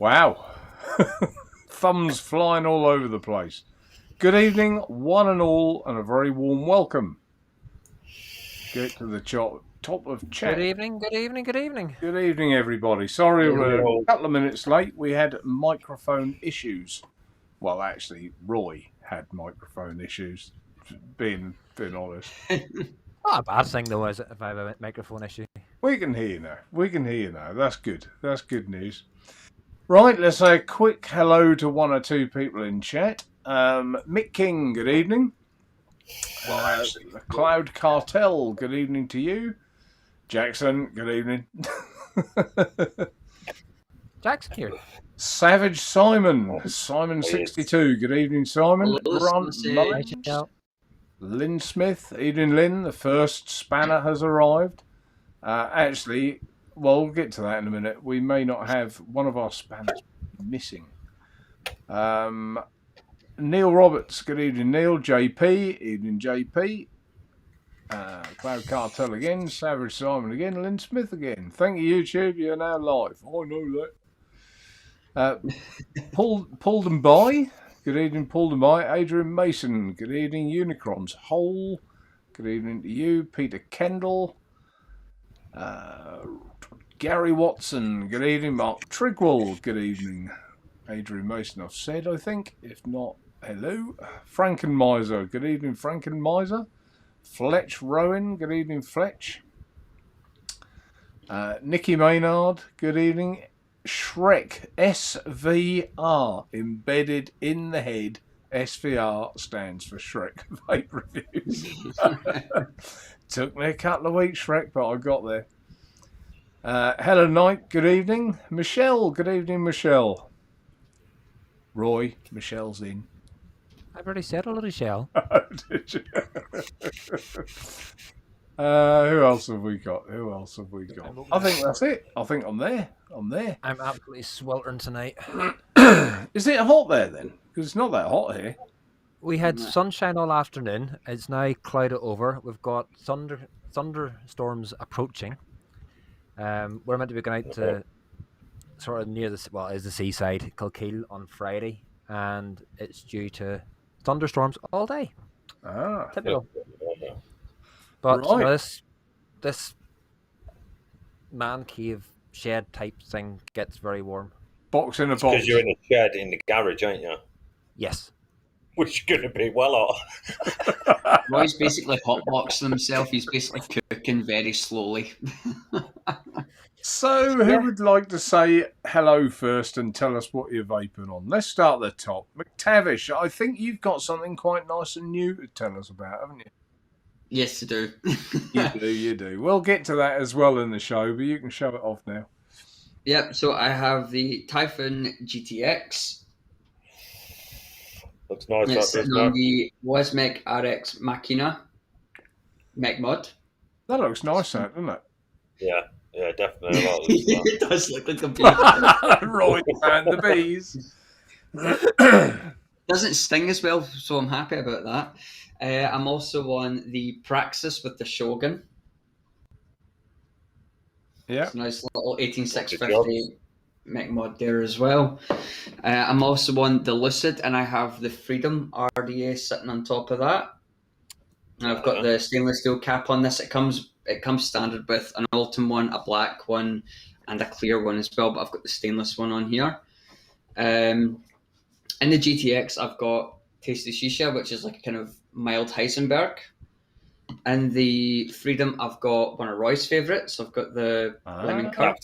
Wow. Thumbs flying all over the place. Good evening, one and all, and a very warm welcome. Get to the top of chat. Good evening, good evening, good evening. Good evening, everybody. Sorry we're a couple of minutes late. We had microphone issues. Well, actually, Roy had microphone issues, being honest. Not a bad thing, though, is it, if I have a microphone issue? We can hear you now. We can hear you now. That's good. That's good news. Right, let's say a quick hello to one or two people in chat. Mick King, good evening. The Cloud Cartel, good evening to you. Jackson, good evening. Jackson here. Savage Simon62, good evening, Simon. Grunt Mullins, Lynn Smith, evening, Lynn. The first spanner has arrived. Actually, well, we'll get to that in a minute. We may not have one of our spanners missing. Neil Roberts, good evening, Neil. JP, evening, JP. Cloud Cartel again. Savage Simon again. Lynn Smith again. Thank you, YouTube. You're now live. I know that. Pulled and by. Good evening, Pulled and by. Adrian Mason. Good evening, Unicrons. Hole. Good evening to you. Peter Kendall. Gary Watson. Good evening, Mark Trigwell. Good evening. Adrian Mason, I've said, I think. If not, hello. Frankenmiser. Good evening, Frankenmiser. Fletch Rowan. Good evening, Fletch. Nicky Maynard. Good evening. Shrek. SVR. Embedded in the head. SVR stands for Shrek Vape Reviews. Took me a couple of weeks, Shrek, but I got there. Hello, Knight. Good evening. Michelle. Good evening, Michelle. Roy, Michelle's in. I've already said hello to Shell. Oh, did you? Who else have we got? I think that's it. I think I'm there. I'm absolutely sweltering tonight. Is it hot there then? Because it's not that hot here. We had sunshine all afternoon. It's now clouded over. We've got thunderstorms approaching. We're meant to be going out to sort of near the seaside, Kilkeel, on Friday, and it's due to thunderstorms all day. Typical. But right. This man cave shed type thing gets very warm. Box in a box. Because you're in a shed in the garage, aren't you? Yes. Which is going to be well hot. Roy's basically hotboxing himself. He's basically cooking very slowly. So, who would like to say hello first and tell us what you're vaping on? Let's start at the top. McTavish, I think you've got something quite nice and new to tell us about, haven't you? Yes, I do. You do. We'll get to that as well in the show, but you can show it off now. Yep, so I have the Typhoon GTX. Looks nice. It's sitting on the Wesmec RX Machina Mech Mod. That looks nice, doesn't it? Yeah, definitely. It does look like a bee. Roy and the bees. Doesn't sting as well, so I'm happy about that. I'm also on the Praxis with the Shogun. Yeah. It's a nice little 18650 mech mod there as well. I'm also on the Lucid, and I have the Freedom RDA sitting on top of that. And I've got the stainless steel cap on this. It comes standard with an Ultim one, a black one, and a clear one as well, but I've got the stainless one on here. In the GTX, I've got Tasty Shisha, which is like a kind of mild Heisenberg. And the Freedom, I've got one of Roy's favourites. I've got the Lemon Curd.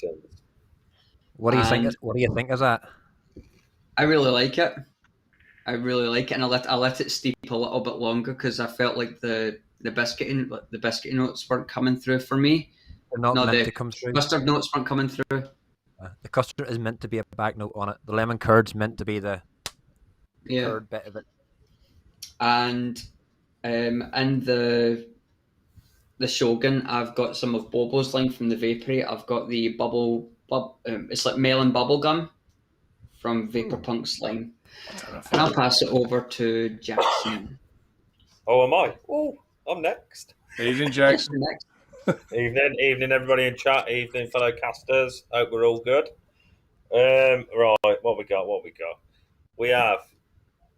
What do you think? What do you think of that? I really like it. And I let it steep a little bit longer because I felt like the biscuity notes weren't coming through for me. They're not meant to come through. Custard notes weren't coming through. The custard is meant to be a back note on it. The lemon curd's meant to be the curd bit of it. And in the Shogun, I've got some of Bobo's line from the Vapory. I've got the it's like melon bubble gum from Vaporpunk's line. And I'll pass it over to Jackson. Oh, am I? Oh, I'm next. Evening, Jackson. Evening, everybody in chat. Evening, fellow casters. Hope we're all good. Right, what we got? We have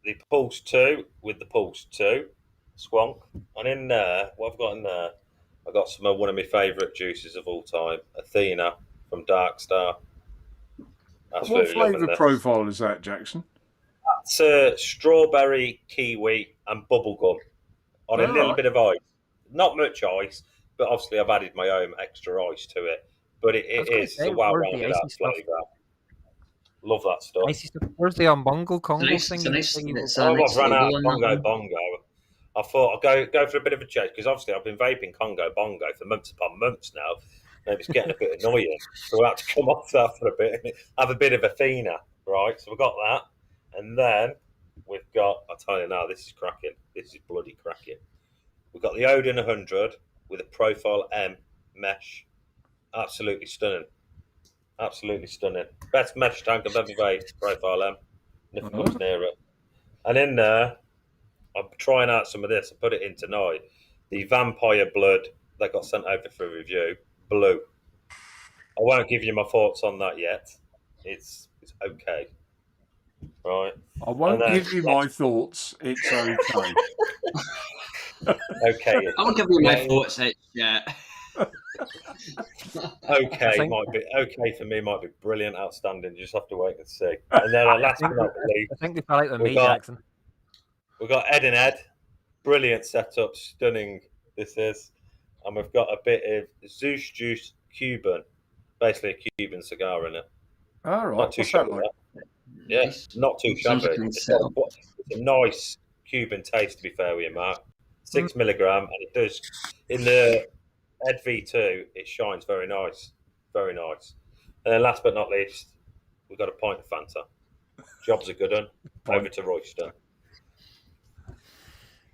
the Pulse 2 with the Pulse 2 Squonk. And in there, what I've got in there, I've got some of one of my favourite juices of all time, Athena from Dark Star. What Absolutely loving flavour this. profile is that, Jackson? It's strawberry, kiwi, and bubblegum on a little bit of ice. Not much ice, but obviously I've added my own extra ice to it. But it's a wow, where's wow, the that icy stuff? flavour. Love that stuff. Icy stuff. Where's the Umbongo Congo It's thing? nice. Thing It's Oh, a nice I've run out label of on that Congo one. Bongo. I thought I'd go for a bit of a change because obviously I've been vaping Congo Bongo for months upon months now. And it's getting a bit annoying. So we had to come off that for a bit and have a bit of Athena, right? So we've got that. And then we've got, I'll tell you now, this is cracking. This is bloody cracking. We've got the Odin 100 with a Profile M mesh. Absolutely stunning. Absolutely stunning. Best mesh tank I've ever vaped, Profile M. Nothing comes near it. And in there, I'm trying out some of this. I put it in tonight. The Vampire Blood that got sent over for review, blue. I won't give you my thoughts on that yet. It's okay, right? I won't then- give you my thoughts. It's okay. Okay, I won't give you my Yeah. thoughts yet. okay might be okay for me. Might be brilliant, outstanding. You just have to wait and see. And then last but not least, I think they fell out with We me, got- Jackson. we've got Ed and Ed. Brilliant setup, stunning. This is, and we've got a bit of Zeus Juice Cuban, basically a Cuban cigar in it. All right. Not too What's that shabby. like? Yeah, Nice. not too Sounds shabby. like a It's setup. a nice Cuban taste, to be fair with you, Mark. 6 milligram, and it does in the Ed V2. It shines very nice, very nice. And then last but not least, we've got a pint of Fanta. Job's a good one. Over to Royston.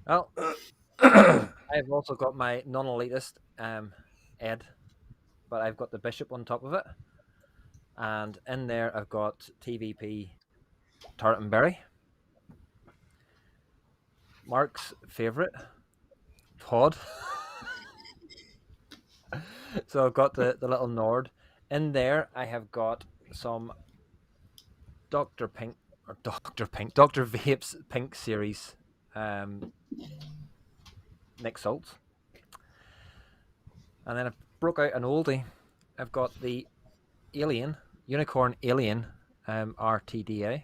Well, I've also got my non-elitist Ed, but I've got the Bishop on top of it, and in there I've got TVP Tart and Berry. Mark's favourite, Todd. So I've got the little Nord. In there I have got some Dr. Vape's Pink Series Nick Salts. And then I broke out an oldie. I've got the Unicorn Alien RDTA.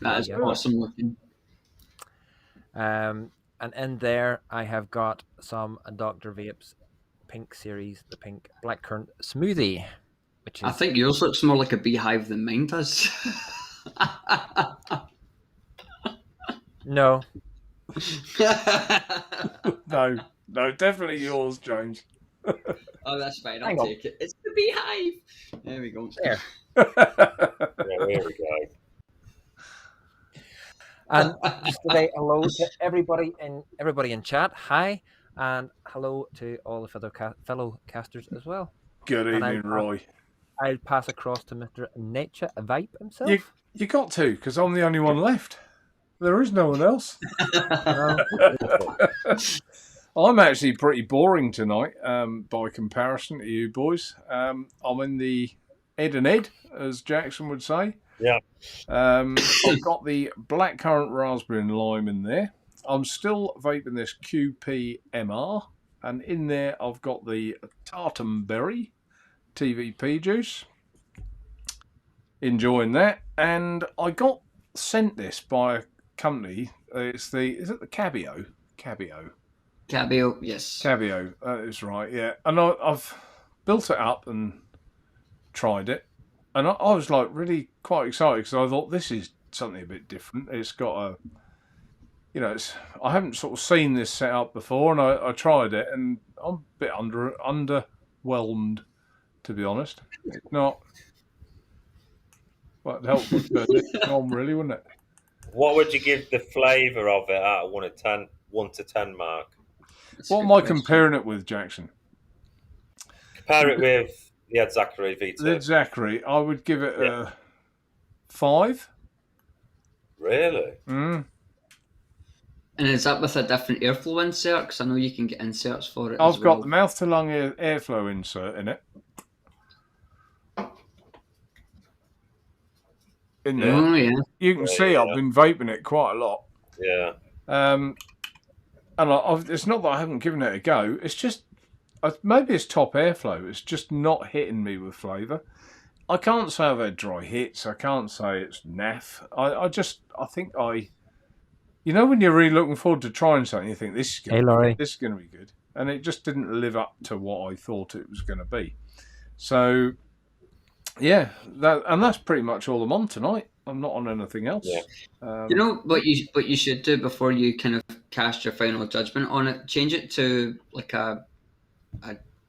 That is awesome looking. And in there I have got some Dr. Vape's Pink Series, the Pink Blackcurrant Smoothie, which is I think yours looks more like a beehive than mine does. no. No, definitely yours, James. Oh, that's fine. Hang I'll on. take it. It's the beehive. There we go. There. Yeah, there we go. And just to say hello to everybody in chat. Hi, and hello to all the fellow casters as well. Good And evening, Roy. I'll pass across to Mr. Naturevape himself. You got to, because I'm the only one left. There is no one else. I'm actually pretty boring tonight, by comparison to you boys. I'm in the Ed and Ed, as Jackson would say. Yeah. I've got the blackcurrant raspberry and lime in there. I'm still vaping this QPMR, and in there I've got the tartanberry TVP juice. Enjoying that, and I got sent this by a company. Is it the Cabio? Cabio, yes. Cabio, is right, yeah. And I've built it up and tried it, and I was like really quite excited because I thought this is something a bit different. It's got I haven't sort of seen this set up before, and I tried it, and I'm a bit underwhelmed, to be honest. It's not. Well, it helped would turn it on, really, wouldn't it? What would you give the flavour of it out of 1 to 10, Mark? That's a What good am I question. comparing it with, Jackson? Compare it with the Ed Zachary V2. The Zachary, I would give it a 5. Really? Mm. And is that with a different airflow insert? Because I know you can get inserts for it. I've as got well. the mouth-to-lung airflow insert in it. in there. Oh yeah. You can see I've been vaping it quite a lot. Yeah. And it's not that I haven't given it a go. It's just maybe it's top airflow. It's just not hitting me with flavour. I can't say I've had dry hits. I can't say it's naff. I think you know, when you're really looking forward to trying something, you think this is going to be good, and it just didn't live up to what I thought it was going to be. So, yeah, that's pretty much all I'm on tonight. I'm not on anything else. Yeah. You know what you should do before you kind of cast your final judgment on it? Change it to like a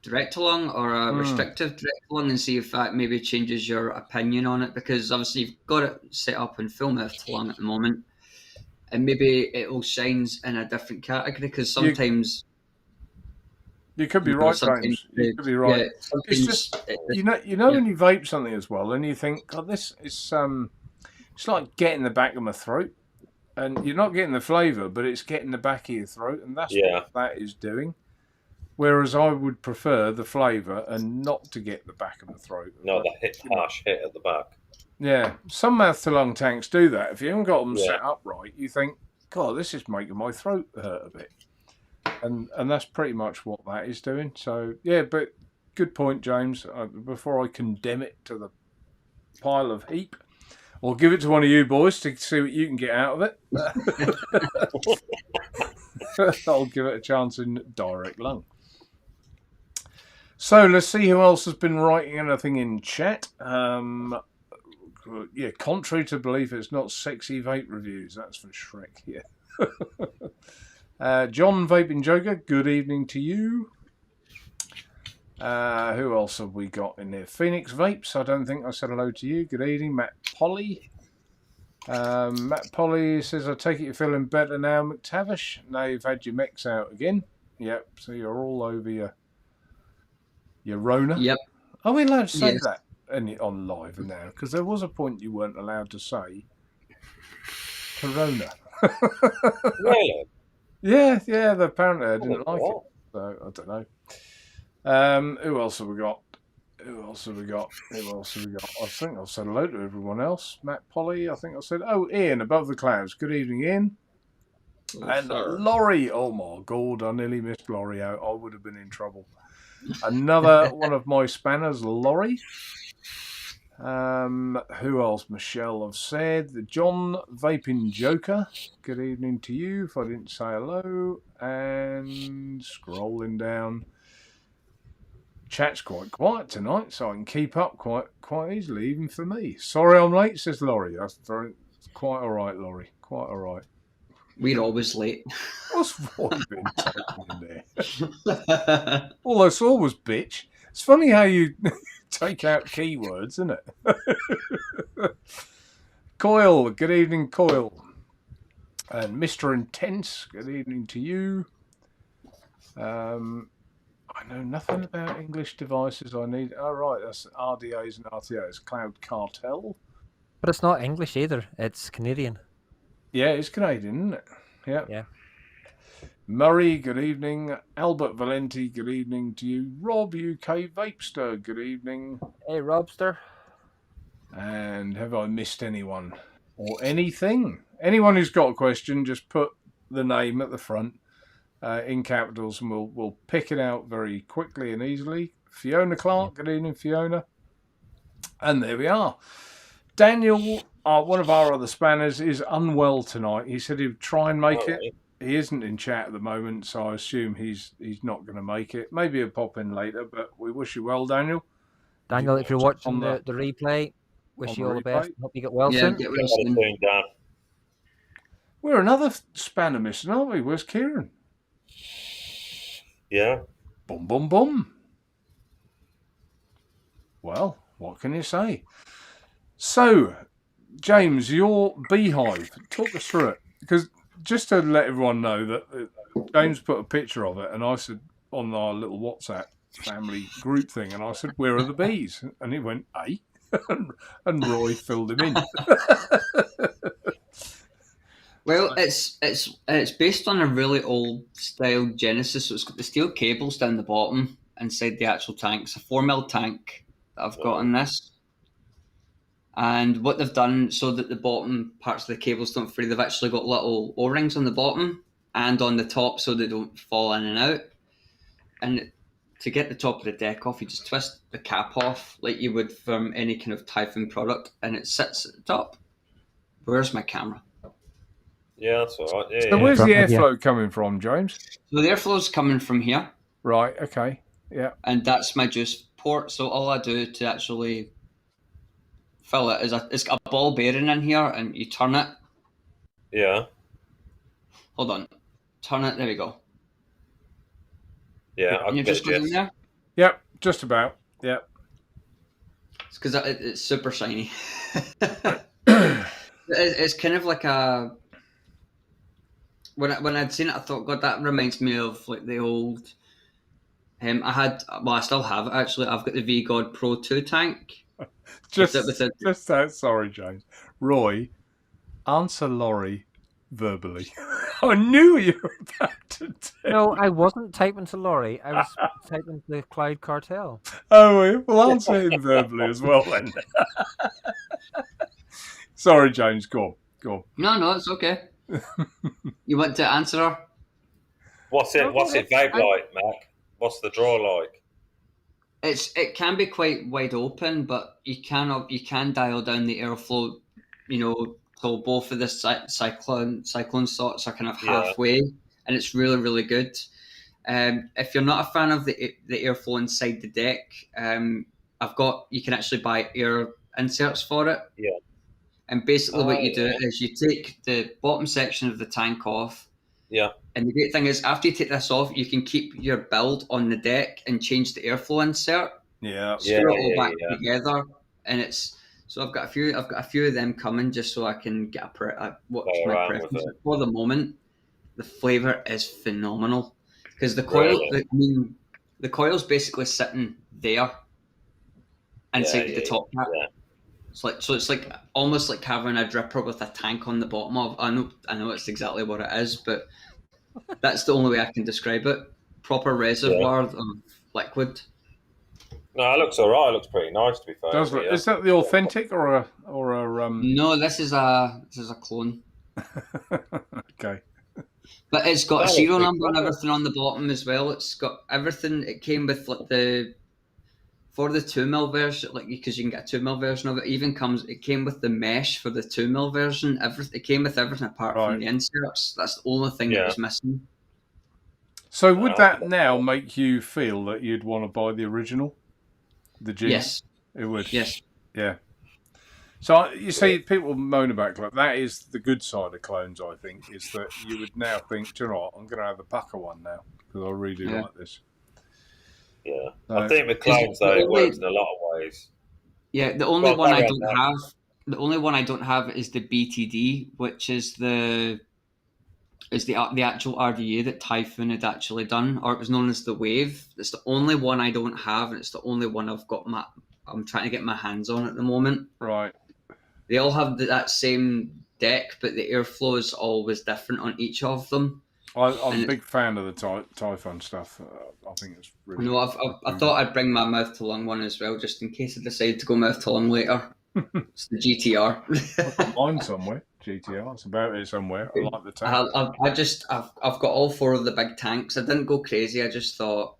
direct along or a restrictive direct along, and see if that maybe changes your opinion on it. Because obviously you've got it set up in full mouth along at the moment, and maybe it all shines in a different category. Because sometimes you could be right, James. You could be right. Yeah, it's just you know when you vape something as well, and you think, God, this is it's like getting the back of my throat, and you're not getting the flavour, but it's getting the back of your throat, and that's what that is doing. Whereas I would prefer the flavour and not to get the back of the throat. No, the harsh hit at the back. Yeah, some mouth to lung tanks do that. If you haven't got them set up right, you think, God, this is making my throat hurt a bit. And that's pretty much what that is doing. So, yeah, but good point, James. Before I condemn it to the pile of heap, or give it to one of you boys to see what you can get out of it, I'll give it a chance in direct lung. So let's see who else has been writing anything in chat. Yeah, contrary to belief, it's not sexy vape reviews. That's for Shrek. Yeah. John Vaping Joker, good evening to you. Who else have we got in there? Phoenix Vapes, I don't think I said hello to you. Good evening. Matt Polly. Matt Polly says, I take it you're feeling better now, McTavish. Now you've had your mechs out again. Yep, so you're all over your Rona. Yep. Are we allowed to say that on live now? Because there was a point you weren't allowed to say Corona. Really? Yeah, apparently I didn't like it. So I don't know. Who else have we got? I think I've said hello to everyone else. Matt Polly, I think I said. Oh, Ian, above the clouds. Good evening, Ian. And Laurie. Oh my God, I nearly missed Laurie out. I would have been in trouble. Another one of my spanners, Laurie. Who else? Michelle, I've said. The John Vaping Joker. Good evening to you, if I didn't say hello. And scrolling down. Chat's quite quiet tonight, so I can keep up quite easily, even for me. Sorry I'm late, says Laurie. That's quite all right, Laurie. Quite all right. We're always late. What's Roy been taking in there? All I saw was bitch. It's funny how you take out keywords, isn't it? Coil, good evening, Coil. And Mr. Intense, good evening to you. I know nothing about English devices. I need. Oh, right, that's RDAs and RTOs. Cloud Cartel. But it's not English either. It's Canadian. Yeah, it's Canadian, isn't it? Yeah. Murray, good evening. Albert Valenti, good evening to you. Rob, UK Vapester, good evening. Hey, Robster. And have I missed anyone or anything? Anyone who's got a question, just put the name at the front in capitals, and we'll pick it out very quickly and easily. Fiona Clark, good evening, Fiona. And there we are. Daniel, one of our other spanners, is unwell tonight. He said he'd try and make it. He isn't in chat at the moment, so I assume he's not going to make it. Maybe he'll pop in later, but we wish you well, Daniel. Daniel, if you're watching the replay, wish you all the best. Hope you get well soon. Get well soon. We're another spanner missing, aren't we? Where's Kieran? Yeah. Boom, boom, boom. Well, what can you say? So, James, your beehive, talk us through it. Because just to let everyone know that James put a picture of it, and I said on our little WhatsApp family group thing, and I said, where are the bees? And he went, eh? And Roy filled him in. Well, it's based on a really old style Genesis, so it's got the steel cables down the bottom inside the actual tank. It's a 4mm tank that I've got in this. And what they've done so that the bottom parts of the cables don't fray, they've actually got little O-rings on the bottom and on the top so they don't fall in and out. And to get the top of the deck off, you just twist the cap off like you would from any kind of Typhoon product, and it sits at the top. Where's my camera? Yeah, that's all right. Yeah, So yeah. where's the Front of you. airflow coming from, James? So the airflow's coming from here, Right. Okay. Yeah. and that's my juice port. So all I do to actually fill it is it's got a ball bearing in here, and you turn it. Yeah. Hold on, turn it. There we go. Yeah, I And can it get just goes in Jess. there. Yep. Just about. Yep. It's because it's super shiny. It's kind of like a. When I'd seen it, I thought, God, that reminds me of like the old. I still have it actually. I've got the V God Pro 2 tank. Sorry, James. Roy, answer Laurie verbally. I knew you were about to do. No, I wasn't typing to Laurie. I was typing to Clyde Cartel. Oh, well, answer him verbally as well then. Sorry, James. Go on. No, it's okay. You want to answer her? What's it vape like, Mac? What's the draw like? It can be quite wide open, but you can dial down the airflow, till both of the cyclone slots are kind of halfway, and it's really, really good. If you're not a fan of the airflow inside the deck, you can actually buy air inserts for it. Yeah. And basically what you do is you take the bottom section of the tank off. Yeah. And the great thing is, after you take this off, you can keep your build on the deck and change the airflow insert. Yeah. Screw it all back together, and it's so I've got a few of them coming just so I can get what's my preference for the moment. The flavor is phenomenal because the coil. Really? The coil's basically sitting there inside the top cap. Yeah. It's like almost like having a dripper with a tank on the bottom of. I know it's exactly what it is, but that's the only way I can describe it. Proper reservoir of liquid. No, it looks all right. It looks pretty nice, to be fair. Is that the authentic or a? No, this is a clone. Okay. But it's got a serial number and everything on the bottom as well. It's got everything. It came with like for the 2mm version, like because you can get a 2mm version of it. It came with the mesh for the 2mm version. It came with everything apart from the inserts. That's the only thing that was missing. So would that now make you feel that you'd want to buy the original? The G? Yes. It would. Yes. Yeah. So you see, people moan about clones. That is the good side of clones, I think, is that you would now think, do you know what, I'm going to have the Packer one now because I really do like this. Yeah, I think with clones though it works in a lot of ways. Yeah, the only one I don't have is the BTD, which is the actual RDA that Typhoon had actually done, or it was known as the Wave. It's the only one I don't have, and it's the only one I'm trying to get my hands on at the moment. Right. They all have that same deck, but the airflow is always different on each of them. I'm a big fan of the Typhoon stuff. I think it's really. No, I thought I'd bring my mouth to lung one as well, just in case I decide to go mouth to lung later. It's the GTR. I've got mine somewhere. GTR. It's about it somewhere. I like the tank. I've got all 4 of the big tanks. I didn't go crazy. I just thought,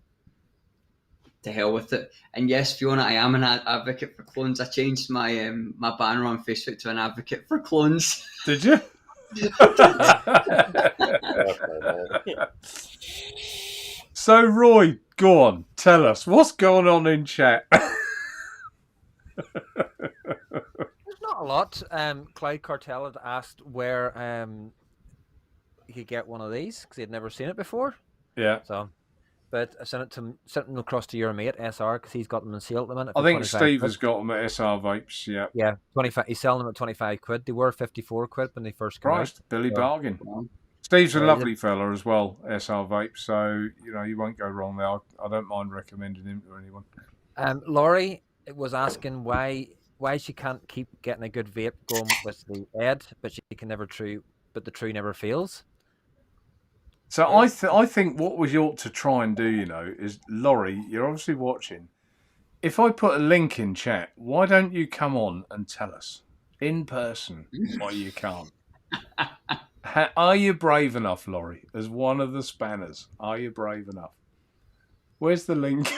to hell with it. And yes, Fiona, I am an advocate for clones. I changed my my banner on Facebook to an advocate for clones. Did you? So, Roy, go on. Tell us what's going on in chat. There's not a lot. Clyde Cartel had asked where he could get one of these because he had never seen it before. Yeah. So, but I sent them across to your mate SR because he's got them on sale at the minute. I think Steve has got them at SR Vapes. Yeah. Yeah, 25. He's selling them at 25 quid. They were 54 quid when they first came out. Billy bargain. Steve's a lovely fella as well, SR Vapes. So you won't go wrong there. I don't mind recommending him to anyone. Laurie was asking why she can't keep getting a good vape going with the Ed, but she can never but the True never fails. So I think what we ought to try and do, is Laurie, you're obviously watching. if I put a link in chat, why don't you come on and tell us in person why you can't? Are you brave enough, Laurie, as one of the spanners? Are you brave enough? Where's the link?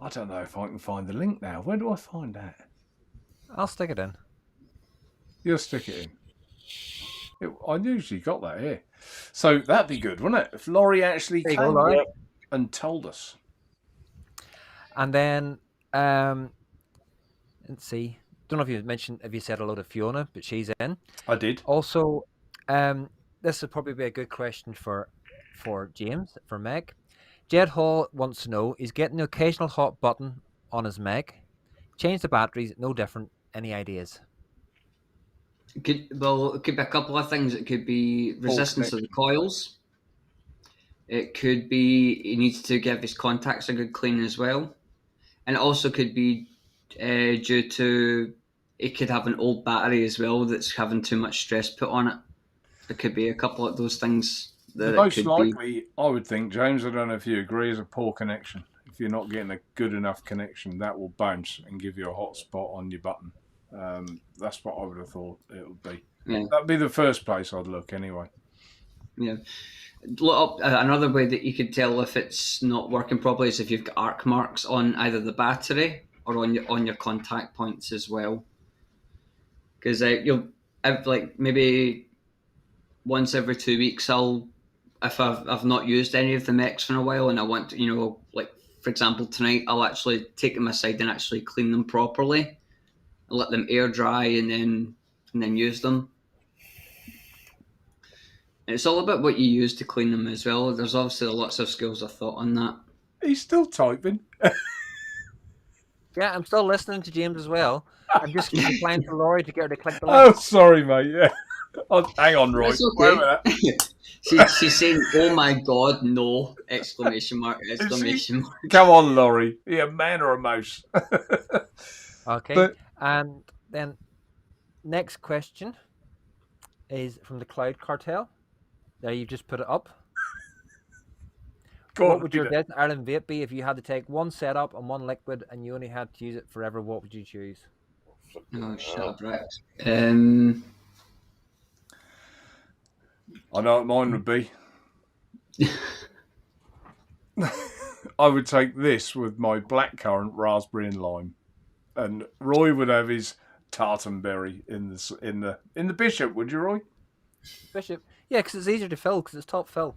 I don't know if I can find the link now. Where do I find that? I'll stick it in. You'll stick it in. I usually got that here. So that'd be good, wouldn't it? If Laurie actually There you came go, Laurie. and told us. And then, let's see. Don't know if you said hello to Fiona, but she's in. I did. Also, this would probably be a good question for James, for Meg. Jed Hall wants to know, he's getting the occasional hot button on his Meg. Change the batteries, no different. Any ideas? It could be a couple of things. It could be resistance of the coils. It could be he needs to give his contacts a good clean as well. And it also could be due to it could have an old battery as well that's having too much stress put on it. It could be a couple of those things. Most likely, I would think, James, I don't know if you agree, is a poor connection. If you're not getting a good enough connection, that will bounce and give you a hot spot on your button. That's what I would have thought it would be. Yeah. That'd be the first place I'd look anyway. Yeah. Look up, another way that you could tell if it's not working properly is if you've got arc marks on either the battery or on your contact points as well. Because you'll have like maybe once every 2 weeks, if I've not used any of the mechs for a while and I want to, like for example tonight, I'll actually take them aside and actually clean them properly and let them air dry and then use them. And it's all about what you use to clean them as well. There's obviously lots of skills of thought on that. He's still typing. Yeah, I'm still listening to James as well. I'm just replying to Laurie to get her to click the link. Oh, sorry, mate. Yeah. Hang on, Roy. That's okay. She's saying, "Oh my God, no!" Exclamation mark! Exclamation mark! Come on, Laurie. Are you a man or a mouse? Okay. And then next question is from the Cloud Cartel. There, you just put it up. What would your Dead in Ireland vape be if you had to take one setup and one liquid and you only had to use it forever? What would you choose? Oh, shut up, Rex. I know what mine would be. I would take this with my blackcurrant, raspberry, and lime, and Roy would have his tartanberry in the Bishop. Would you, Roy? Bishop, yeah, because it's easier to fill because it's top fill.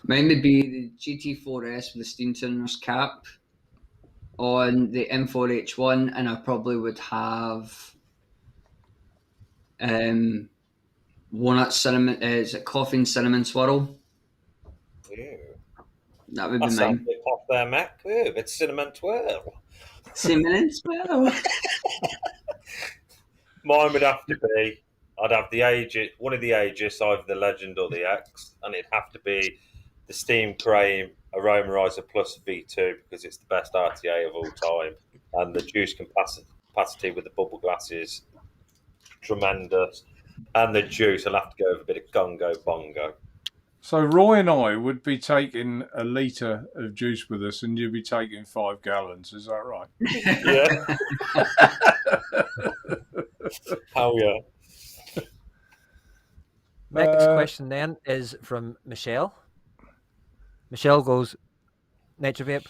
Mine would be the GT4S with the steam tuners cap on the M4H1, and I probably would have walnut cinnamon. Is it coffee and cinnamon swirl? Ew. That would be That mine. sounds a bit off there, Mac. Ew, it's cinnamon twirl. Cinnamon swirl. Mine would have to be, I'd have the Aegis, one of the Aegis, either the Legend or the X, and it'd have to be the Steam Cream Aromarizer Plus V2 because it's the best RTA of all time, and the juice capacity with the bubble glass is tremendous, and the juice, I'll have to go with a bit of Gongo Bongo. So Roy and I would be taking a litre of juice with us, and you'd be taking 5 gallons. Is that right? Yeah. Hell yeah. Next question then is from Michelle. Michelle goes, Naturevape,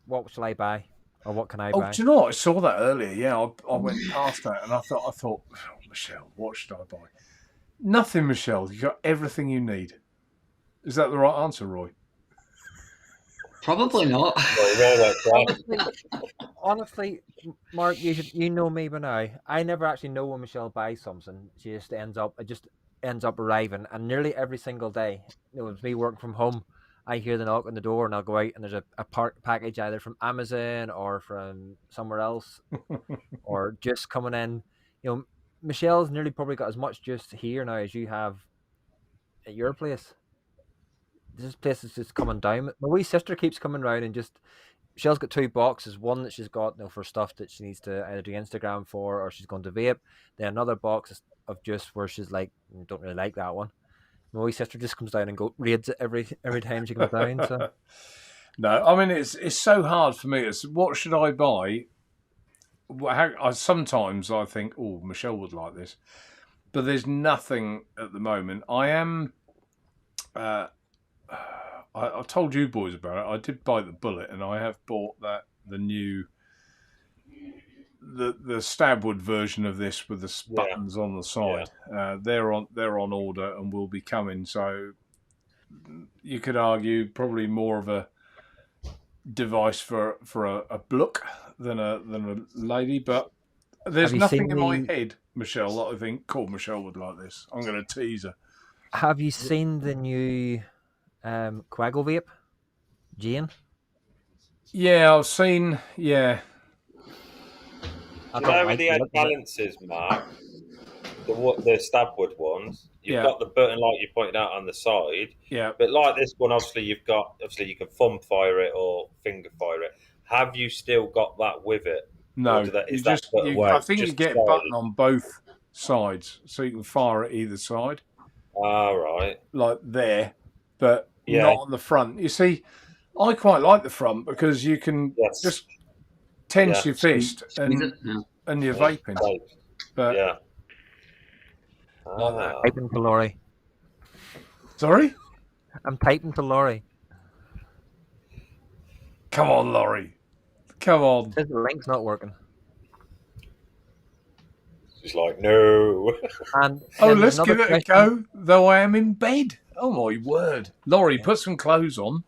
what shall I buy? Or what can I buy? Oh, do you know what? I saw that earlier. Yeah, I went past that and I thought, oh, Michelle, what should I buy? Nothing, Michelle. You got everything you need. Is that the right answer, Roy? Probably not. Honestly, Mark, you know me by now. I never actually know when Michelle buys something. It just ends up arriving, and nearly every single day, it's me working from home. I hear the knock on the door, and I'll go out, and there's a package either from Amazon or from somewhere else, or just coming in. Michelle's nearly probably got as much juice here now as you have at your place. This place is just coming down. My wee sister keeps coming round and just. Michelle's got 2 boxes. One that she's got for stuff that she needs to either do Instagram for or she's going to vape. Then another box of juice where she's like, don't really like that one. My wee sister just comes down and raids it every time she comes down. So No, I mean it's so hard for me. It's what should I buy? Sometimes I think, oh, Michelle would like this, but there's nothing at the moment. I am. I told you boys about it. I did bite the bullet, and I have bought the new the Stabwood version of this with the buttons on the side. They're on order and will be coming. So you could argue probably more of a device for a bloke than a lady, but there's nothing in my head, Michelle, that I think, cool, Michelle would like this. I'm going to tease her. Have you seen the new Quaggle vape, Jane? Yeah, I've seen. Yeah. Do you know with the head balances, Mark? The Stabwood ones, you've got the button like you pointed out on the side. Yeah. But like this one, obviously you can thumb fire it or finger fire it. Have you still got that with it? No. I think you get a button on both sides, so you can fire it either side. Right. Like there, but not on the front. You see, I quite like the front because you can just tense your fist and you're vaping. But I'm typing to Laurie. Sorry? I'm typing to Laurie. Come on, Laurie. Come on. The link's not working. She's like, no. And let's give it a go, though I am in bed. Oh, my word. Laurie, put some clothes on.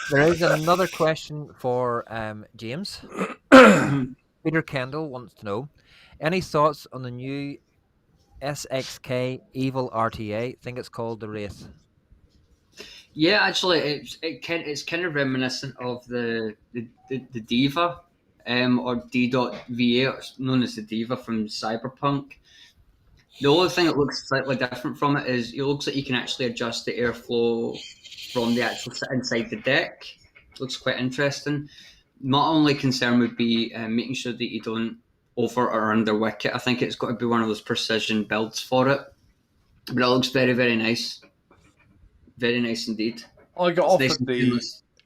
There is another question for James. Peter Kendall wants to know, any thoughts on the new SXK Evil RTA? I think it's called the Wraith. Yeah, actually, it's kind of reminiscent of the Diva, or D.VA, known as the Diva from Cyberpunk. The only thing that looks slightly different from it is it looks like you can actually adjust the airflow from the actual inside the deck. It looks quite interesting. My only concern would be making sure that you don't over or under wick it. I think it's got to be one of those precision builds for it. But it looks very, very nice. Very nice indeed. I got offered the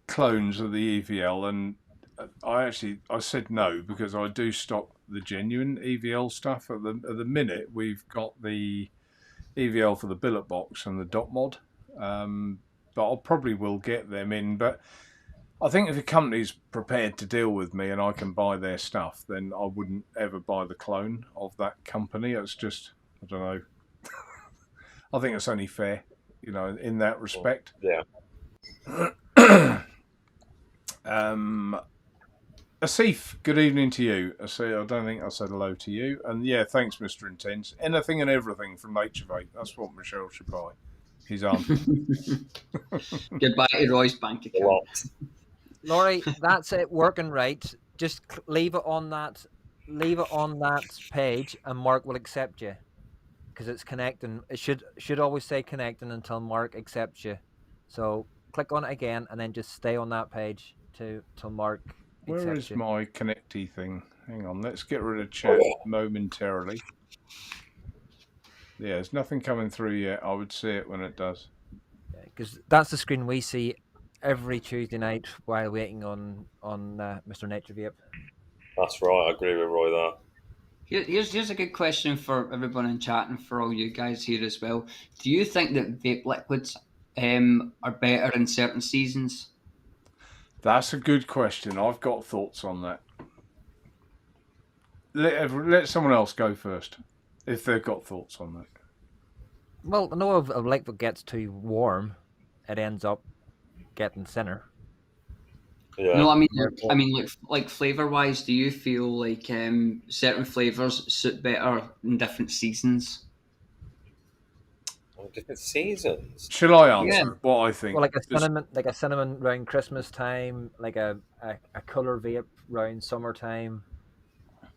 clones of the EVL, and I said no because I do stock the genuine EVL stuff. At the minute, we've got the EVL for the billet box and the dot mod, but I probably will get them in. But I think if a company's prepared to deal with me and I can buy their stuff, then I wouldn't ever buy the clone of that company. It's just, I don't know. I think it's only fair, in that respect. Yeah. Asif, good evening to you. I don't think I said hello to you. And yeah, thanks, Mr. Intense. Anything and everything from Naturevape. That's what Michelle should buy. His answer. Goodbye to Roy's bank account. Laurie, that's it working right. Just leave it on that page and Mark will accept you. Because it's connecting. It should always say connecting until Mark accepts you. So click on it again and then just stay on that page till Mark accepts you. Where is my connecty thing? Hang on, let's get rid of chat momentarily. Yeah, there's nothing coming through yet. I would see it when it does. Because that's the screen we see every Tuesday night while waiting on Mr. Naturevape. That's right. I agree with Roy there. Here's a good question for everyone in chat and for all you guys here as well. Do you think that vape liquids are better in certain seasons? That's a good question. I've got thoughts on that. Let someone else go first, if they've got thoughts on that. Well, I know if a liquid gets too warm, it ends up getting thinner. Yeah. No, I mean, like flavor wise, do you feel like certain flavors suit better in different seasons? Different seasons. Shall I answer what I think? Well, like a cinnamon around Christmas time, like a colour vape around summertime.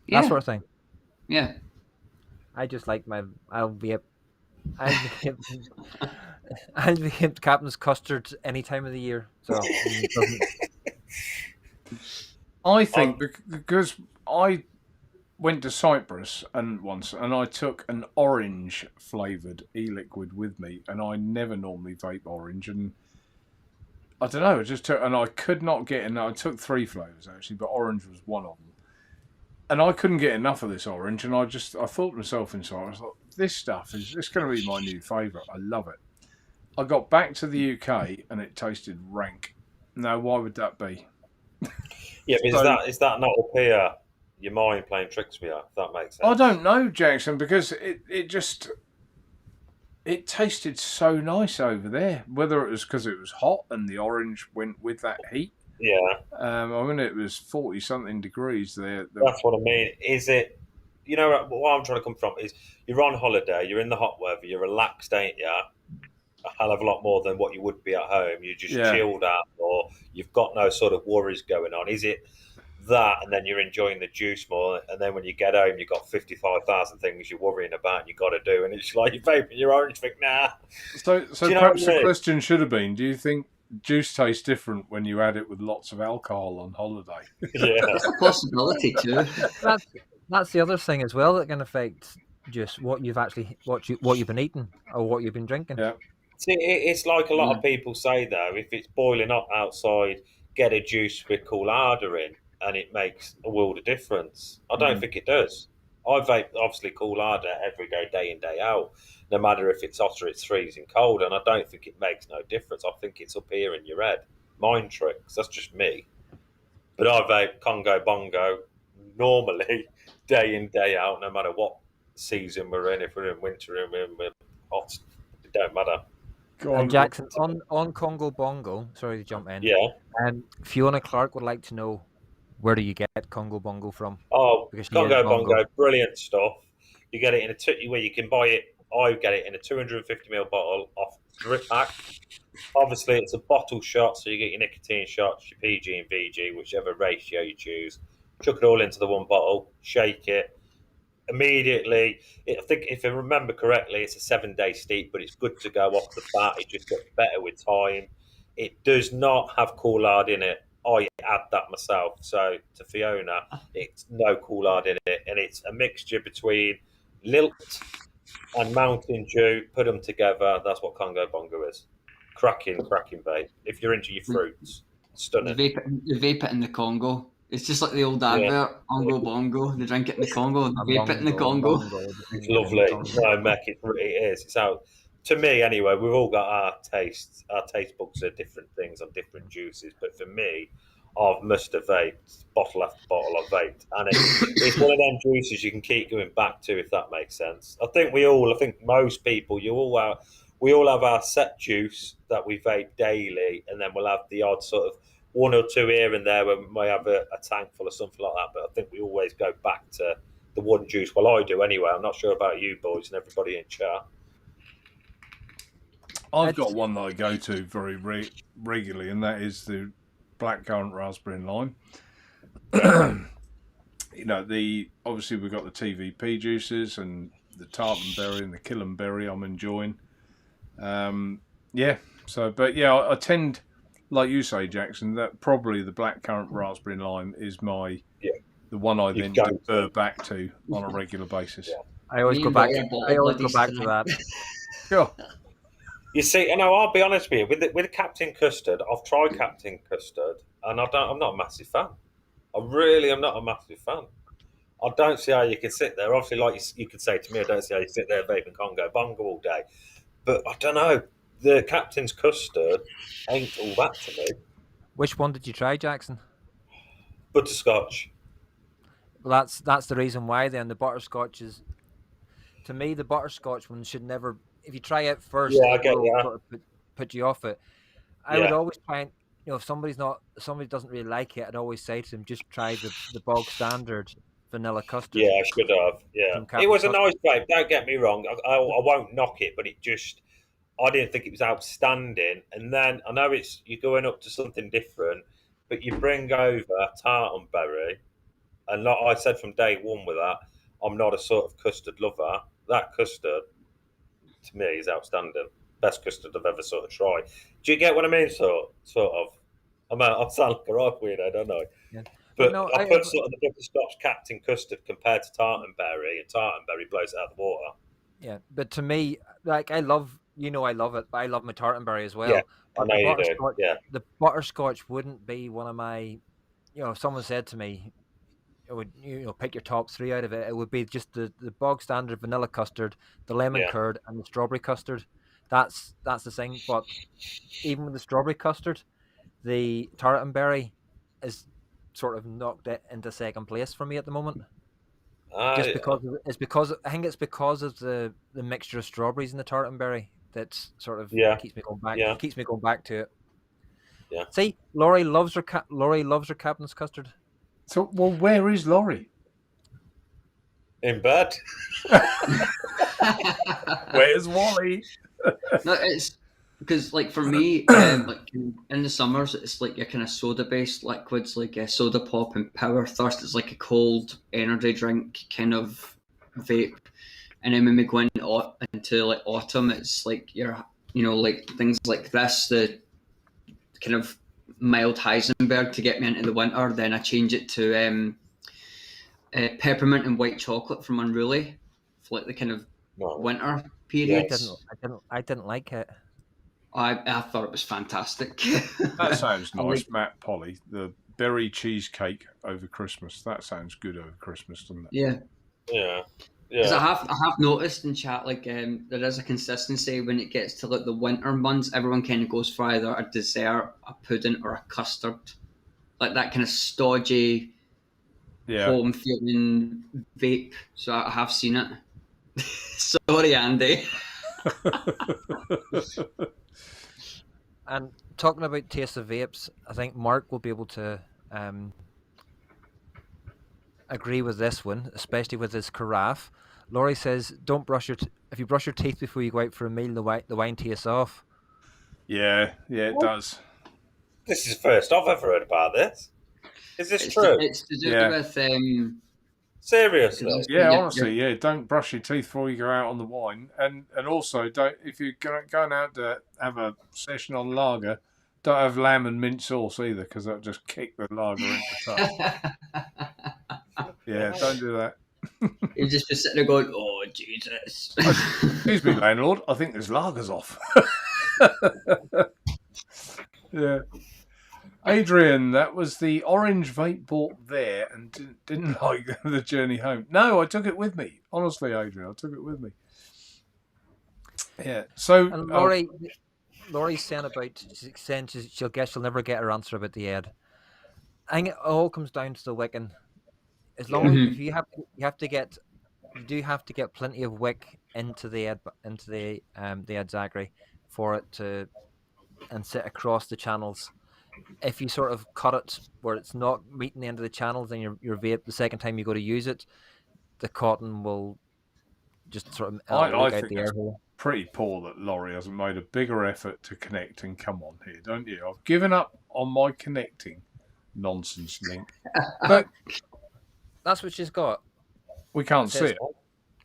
Yeah. That sort of thing. Yeah. I just like I'll vape Captain's Custard any time of the year. So I think because I went to Cyprus once, and I took an orange flavoured e-liquid with me, and I never normally vape orange, and I don't know, I just took, and I could not get enough. I took 3 flavours actually, but orange was one of them, and I couldn't get enough of this orange, and I thought to myself inside, I was like, this stuff is going to be my new favourite. I love it. I got back to the UK and it tasted rank. Now, why would that be? Yeah, but is that not up here? Your mind playing tricks with you, if that makes sense. I don't know, Jackson, because it tasted so nice over there. Whether it was because it was hot and the orange went with that heat. Yeah. I mean, it was 40-something degrees there. That's what I mean. Is it, what I'm trying to come from is you're on holiday, you're in the hot weather, you're relaxed, ain't you? A hell of a lot more than what you would be at home. You're just chilled out, or you've got no sort of worries going on. Is it that, and then you're enjoying the juice more, and then when you get home, you've got 55,000 things you're worrying about and you've got to do, and it's like you're vaping your orange, think, nah. So perhaps the question should have been, do you think juice tastes different when you add it with lots of alcohol on holiday? Yeah. It's a possibility too. That's the other thing as well that can affect just what you've been eating or what you've been drinking. Yeah. See, it's like a lot of people say, though, if it's boiling hot outside, get a juice with cool harder in, and it makes a world of difference. I don't think it does. I vape, obviously, cool harder every day in, day out, no matter if it's hot or it's freezing cold, and I don't think it makes no difference. I think it's up here in your head. Mind tricks, that's just me. But I vape Congo Bongo normally, day in, day out, no matter what season we're in. If we're in winter and we're hot, it don't matter. And Jackson, on Congo Bongo, sorry to jump in. Yeah. Fiona Clark would like to know, where do you get Congo Bongo from? Oh, Congo Bongo, brilliant stuff. You get it in where you can buy it. I get it in a 250ml bottle off Drip Pack. Obviously, it's a bottle shot, so you get your nicotine shots, your PG and VG, whichever ratio you choose. Chuck it all into the one bottle, shake it. Immediately, I think if I remember correctly, it's a 7-day steep, but it's good to go off the bat. It just gets better with time. It does not have Coolard in it. I add that myself. So to Fiona, it's no Coolard in it, and it's a mixture between Lilt and Mountain Dew. Put them together. That's what Congo Bongo is. Cracking vape. If you're into your fruits, stunning. They vape it in the Congo. It's just like the old advert, Congo Bongo. They drink it in the Congo, they vape it in the Congo. It's lovely. No, Mech, it is. It's how, to me anyway, we've all got our tastes. Our taste buds are different things on different juices. But for me, I've must have vaped, bottle after bottle I've vaped. And it's one of them juices you can keep going back to, if that makes sense. I think most people, we all have our set juice that we vape daily, and then we'll have the odd sort of 1 or 2 here and there when we may have a tank full or something like that. But I think we always go back to the one juice. Well, I do anyway. I'm not sure about you boys and everybody in chat. I've got one that I go to very regularly, and that is the blackcurrant raspberry and lime. Obviously we've got the TVP juices and the tartan berry and the killam berry I'm enjoying. I tend, like you say, Jackson, that probably the blackcurrant raspberry and lime is the one I then defer back to on a regular basis. Yeah. I always go back to that. Sure. You see, I'll be honest with you. With Captain Custard, I've tried Captain Custard, and I'm not a massive fan. I really am not a massive fan. I don't see how you can sit there. Obviously, like you could say to me, I don't see how you sit there vaping Congo Bongo all day. But I don't know. The Captain's Custard ain't all that to me. Which one did you try, Jackson? Butterscotch. Well, that's the reason why. Then the butterscotch is, to me, the butterscotch one should never. If you try it first, I get that. Put you off it. I would always try and, if somebody doesn't really like it, I'd always say to them, just try the bog standard vanilla custard. Yeah, I should have. Yeah, it was a nice vape. Don't get me wrong. I won't knock it, but I didn't think it was outstanding. And then I know you're going up to something different, but you bring over tartan berry, and like I said from day one with that, I'm not a sort of custard lover. That custard, to me, is outstanding. Best custard I've ever sort of tried. Do you get what I mean? Sort of. I sound like a right weirdo, don't I? Yeah. But no, I put sort of the butterscotch Captain Custard compared to Tartanberry, and Tartanberry blows it out of the water. yeah, but to me, like I love, I love it, but I love my Tartanberry as well. Yeah, I But know you do. Yeah, the butterscotch wouldn't be one of my, if someone said to me, it would, pick your top three out of it, it would be just the bog standard vanilla custard, the lemon Yeah. curd, and the strawberry custard. That's the thing. But even with the strawberry custard, the Tartanberry is sort of knocked it into second place for me at the moment. Just because I think it's because of the mixture of strawberries in the Tartanberry that's sort of keeps me going back. Yeah. Keeps me going back to it. Yeah. See, Laurie loves her Captain's custard. So, well, where is Laurie? In bed. Where's Wally? No, it's because like for me, like in the summers, it's like your kind of soda-based liquids, like soda pop and Power Thirst. It's like a cold energy drink kind of vape. And then when we go into like autumn, it's like like things like this, the kind of mild Heisenberg to get me into the winter. Then I change it to peppermint and white chocolate from Unruly for like the kind of winter periods. I didn't like it. I thought it was fantastic. That sounds nice, like, Matt Polly. The berry cheesecake over Christmas. That sounds good over Christmas, doesn't it? Yeah. Yeah. Because I have noticed in chat like there is a consistency when it gets to like the winter months. Everyone kind of goes for either a dessert, a pudding, or a custard, like that kind of stodgy, home feeling vape. So I have seen it. Sorry, Andy. And talking about taste of vapes, I think Mark will be able to agree with this one, especially with this carafe. Laurie says, "Don't brush if you brush your teeth before you go out for a meal, the wine tastes off." Yeah, it does. This is the first I've ever heard about this. Is this true? It's to do with seriously. Yeah, honestly, don't brush your teeth before you go out on the wine, and also don't, if you're going out to have a session on lager, don't have lamb and mint sauce either, because that'll just kick the lager into touch. Yeah, don't do that. You just be sitting there going, "Oh Jesus!" Excuse me, landlord. I think there's lagers off. Yeah. Adrian, that was the orange vape bought there and didn't like the journey home. No, I took it with me. Honestly, Adrian, I took it with me. Yeah. So and Laurie's saying she'll guess she'll never get her answer about the ad. I think it all comes down to the wicking. As long as if you do have to get plenty of wick into the ad Zachary for it to and sit across the channels. If you sort of cut it where it's not meeting the end of the channels, then your vape, the second time you go to use it, the cotton will just sort of I think the air hole. Pretty poor that Laurie hasn't made a bigger effort to connect and come on here, don't you? I've given up on my connecting nonsense link. But that's what she's got. We can't see it.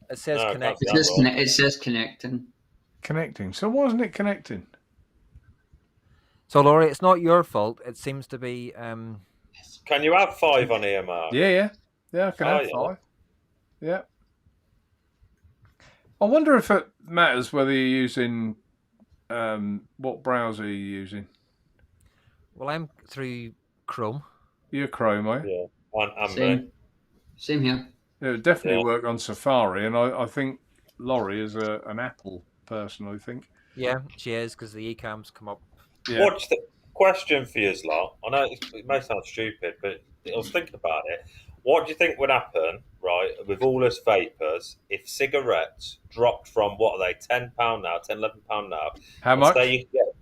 It says connect. It says connecting. Connecting. So why isn't it connecting? So Laurie, it's not your fault. It seems to be. Can you have 5 on here, Mark? Yeah. I can have 5. Yeah. I wonder if it matters whether you're using what browser you're using. Well, I'm through Chrome. You're Chrome, eh? Yeah. Same here. It would definitely work on Safari, and I think Laurie is an Apple person, I think. Yeah, she is, because the eCams come up. Yeah. What's the question for you, lot? I know it may sound stupid, but I was thinking about it. What do you think would happen, right, with all us vapors if cigarettes dropped from, what are they, £10 now, £11 now? How much? You can get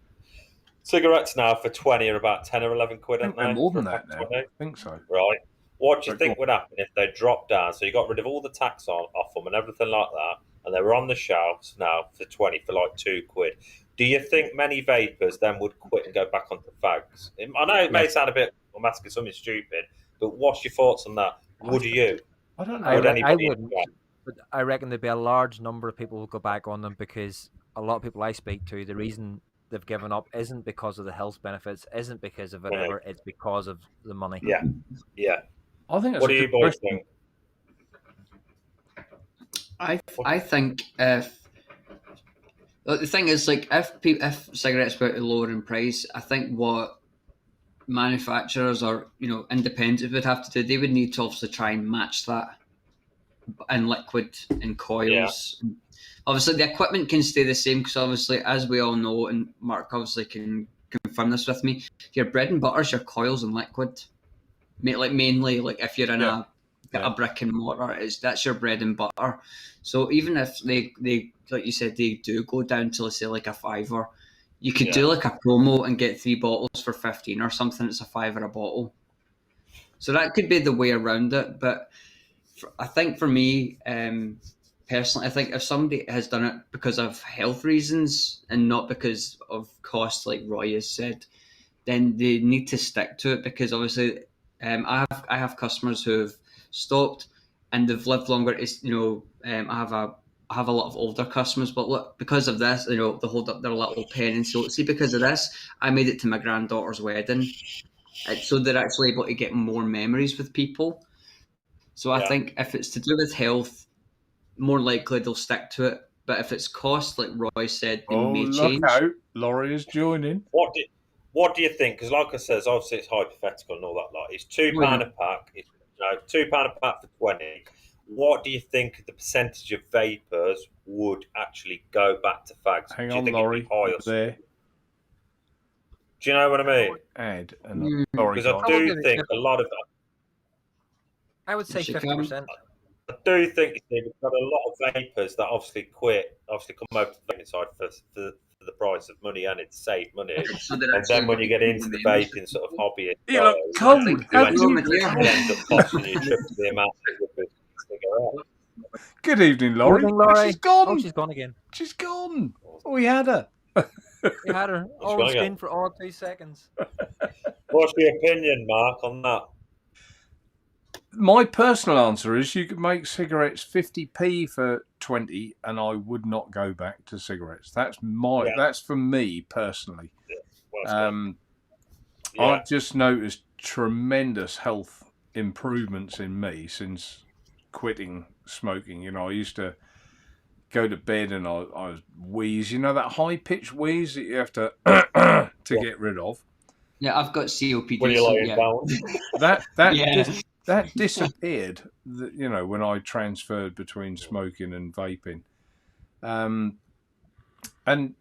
cigarettes now for 20 are about 10 or 11 quid, aren't they? More than that now. 20? I think so. Right. What do you think would happen if they dropped down? So you got rid of all the tax off them and everything like that, and they were on the shelves now for 20 for like £2. Do you think many vapors then would quit and go back onto fags? I know it may sound a bit, I'm asking something stupid, but what's your thoughts on that? Would you? I don't know. I wouldn't, but I reckon there'd be a large number of people who go back on them, because a lot of people I speak to, the reason they've given up isn't because of the health benefits, isn't because of whatever, it's because of the money. Yeah, yeah. I think that's What a do you good boys question. think? I think if the thing is, like, if cigarettes were to lower in price, I think what manufacturers or independents would have to do, they would need to obviously try and match that in liquid and coils. Yeah. Obviously, the equipment can stay the same because obviously, as we all know, and Mark obviously can confirm this with me, your bread and butter is your coils and liquid. Mainly, like if you're in a brick and mortar, that's your bread and butter. So even if they like you said, they do go down to, let's say, like a $5, you could do like a promo and get 3 bottles for 15 or something. It's a $5 a bottle. So that could be the way around it. But I think for me, personally, I think if somebody has done it because of health reasons and not because of cost, like Roy has said, then they need to stick to it, because obviously I have customers who have stopped and they've lived longer. It's I have a lot of older customers, but look, because of this, they hold up their little pen, and so see, because of this, I made it to my granddaughter's wedding, so they're actually able to get more memories with people. So I think if it's to do with health, more likely they'll stick to it. But if it's cost, like Roy said, they may change. Look out, Laurie is joining. What do you think? Because, like I said, obviously it's hypothetical and all that. Like, it's £2 a pack. It's £2 a pack for 20. What do you think the percentage of vapors would actually go back to fags? Hang do you on, think Laurie. It'd be high or there. Do you know what I mean? Add because I do think a lot of that. I would say 50%. I do think we've got a lot of vapors that obviously come over to the vaping side for the price of money, and it's save money. And then when you get into the vaping sort of hobby, you look cold. You end up costing you triple the amount of cigarette. Good evening, Laurie. Good evening, Laurie. She's gone. Oh, she's gone again. She's gone. Oh, we had her. We had her on screen for all 2 seconds. What's your opinion, Mark, on that? My personal answer is you could make cigarettes 50p for 20, and I would not go back to cigarettes. That's for me personally. I've just noticed tremendous health improvements in me since quitting smoking. I used to go to bed and I was wheeze. That high-pitched wheeze that you have to get rid of. Yeah, I've got COPD. When you're lying down. That disappeared, when I transferred between smoking and vaping. And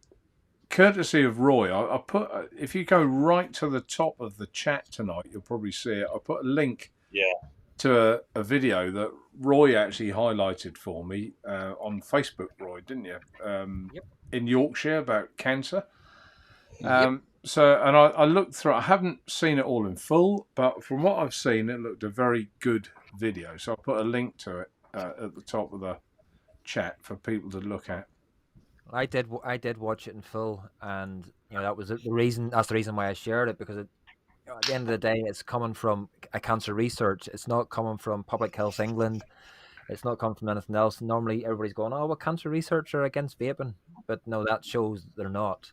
courtesy of Roy, I put, if you go right to the top of the chat tonight, you'll probably see it. I put a link to a video that Roy actually highlighted for me on Facebook, Roy, didn't you? In Yorkshire about cancer. So, and I looked through. I haven't seen it all in full, but from what I've seen, it looked a very good video. So I put a link to it at the top of the chat for people to look at. I did watch it in full, and that was the reason. That's the reason why I shared it, because at the end of the day, it's coming from a cancer research. It's not coming from Public Health England. It's not coming from anything else. Normally, everybody's going, "Oh, well, cancer research are against vaping," but no, that shows they're not.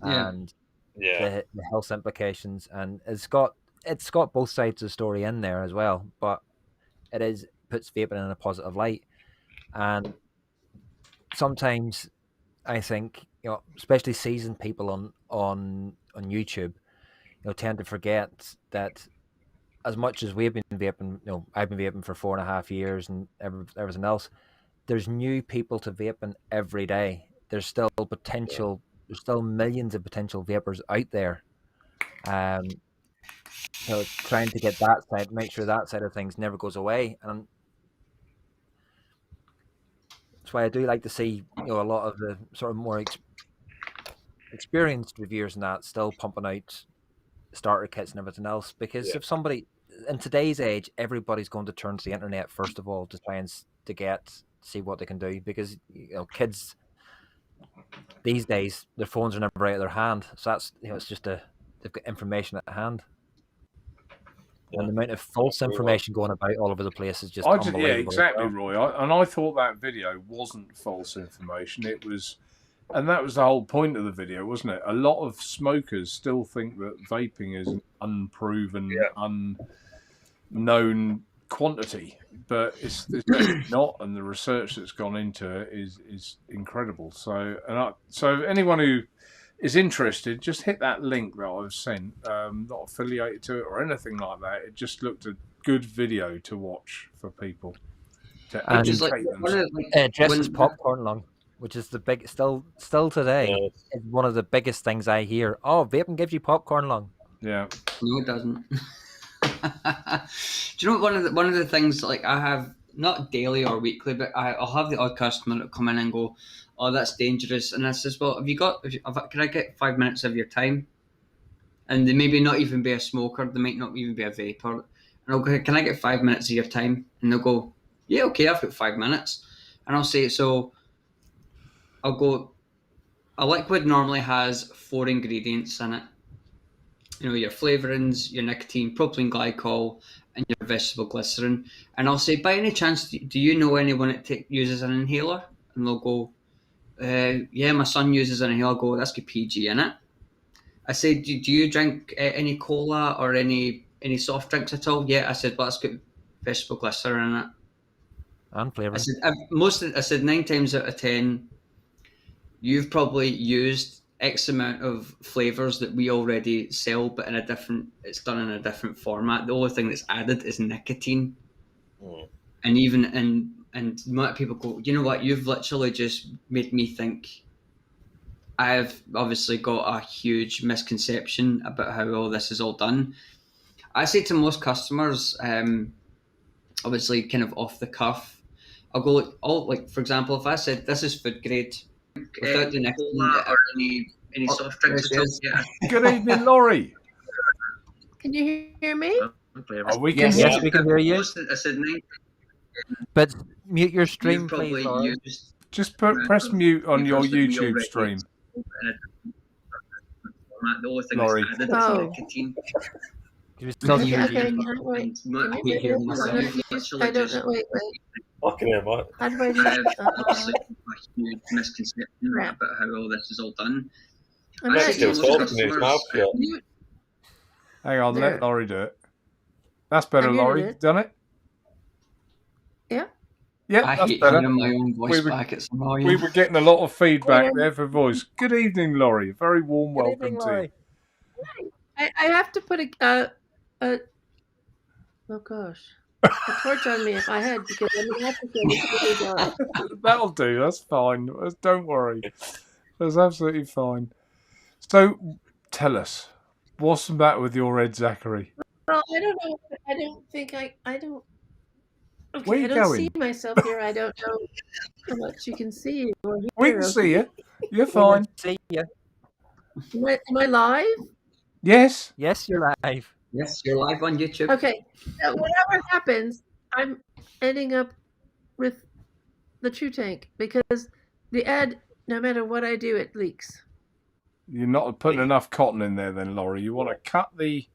And the health implications, and it's got both sides of the story in there as well, but it puts vaping in a positive light. And sometimes I think, especially seasoned people on YouTube, tend to forget that as much as we've been vaping, I've been vaping for 4.5 years and everything else, there's new people to vaping every day. There's still potential. There's still millions of potential vapors out there. Trying to get that side, make sure that side of things never goes away. And that's why I do like to see, a lot of the sort of more experienced reviewers and that still pumping out starter kits and everything else. Because if somebody, in today's age, everybody's going to turn to the internet first of all to try and see what they can do. Because, kids these days, their phones are never out of their hand, so that's it's just they've got information at hand, and the amount of false information going about all over the place is just unbelievable. Yeah, exactly, Roy. I thought that video wasn't false information. It was And that was the whole point of the video, wasn't it? A lot of smokers still think that vaping is an unproven, unknown quantity, but it's actually not. And the research that's gone into it is incredible. So, so anyone who is interested, just hit that link that I've sent. Not affiliated to it or anything like that. It just looked a good video to watch for people to educate them. Dress as popcorn lung, which is the big still today is one of the biggest things I hear. Oh, vaping gives you popcorn lung. Yeah. No, it doesn't. Do you know one of the things, like, I have, not daily or weekly, but I'll have the odd customer that come in and go, "Oh, that's dangerous," and I says, "Well, can I get 5 minutes of your time?" And they maybe not even be a smoker, they might not even be a vapor, and I'll go, "Can I get 5 minutes of your time?" And they'll go, "Yeah, okay, I've got 5 minutes," and I'll say, "So," I'll go, "A liquid normally has 4 ingredients in it. You know, your flavourings, your nicotine, propylene glycol, and your vegetable glycerin." And I'll say, "By any chance, do you know anyone that uses an inhaler?" And they'll go, "Yeah, my son uses an inhaler." I'll go, "That's got PG in it." I said, do you drink any cola or any soft drinks at all?" "Yeah." I said, "Well, that's got vegetable glycerin in it." And flavour. I said 9 times out of 10, you've probably used X amount of flavours that we already sell, but it's done in a different format. The only thing that's added is nicotine. And even and people go, "You know what? You've literally just made me think I've obviously got a huge misconception about how all this is all done." I say to most customers, obviously kind of off the cuff, I'll go, like, for example, if I said this is food grade, without the nicotine or any soft drinks at all. Yeah. Good evening, Laurie. Can you hear me? We can hear yes, we can hear you. I said 9. But mute your stream, You've please, probably Laurie. used Just press mute on your YouTube stream. The only thing Laurie. that's added is nicotine. You still Okay, hear okay, you. wait. I Can you hear me? I don't know. Wait. I can hear mate. How do I do have that? obviously a huge misconception about how all this is all done. I'm He's not still used talking to to his mouth shut. mute. Hang on, There. let Laurie do it. That's better, I muted Laurie. it. Done it? Yeah. Yeah, I that's hate better. hearing my own voice We were- back. It's annoying. We were getting a lot of feedback there for voice. Good evening, Laurie. Very warm Good welcome evening, to you. Laurie. I have to put a oh gosh, a torch on me if I had, because I'm gonna have to say it's really dark. That'll do. That's fine. Don't worry. That's absolutely fine. So, tell us, what's the matter with your head, Zachary? Well, I don't know. I don't think I don't. Okay, Where you I don't going? see myself here. I don't know how much you can see or hear. We can see you. You're We fine. will see you. Am I live? Yes. Yes, you're live. Yes, you're live on YouTube. Okay. Whatever happens, I'm ending up with the True Tank because the ad, no matter what I do, it leaks. You're not putting enough cotton in there then, Laurie. You want to cut the...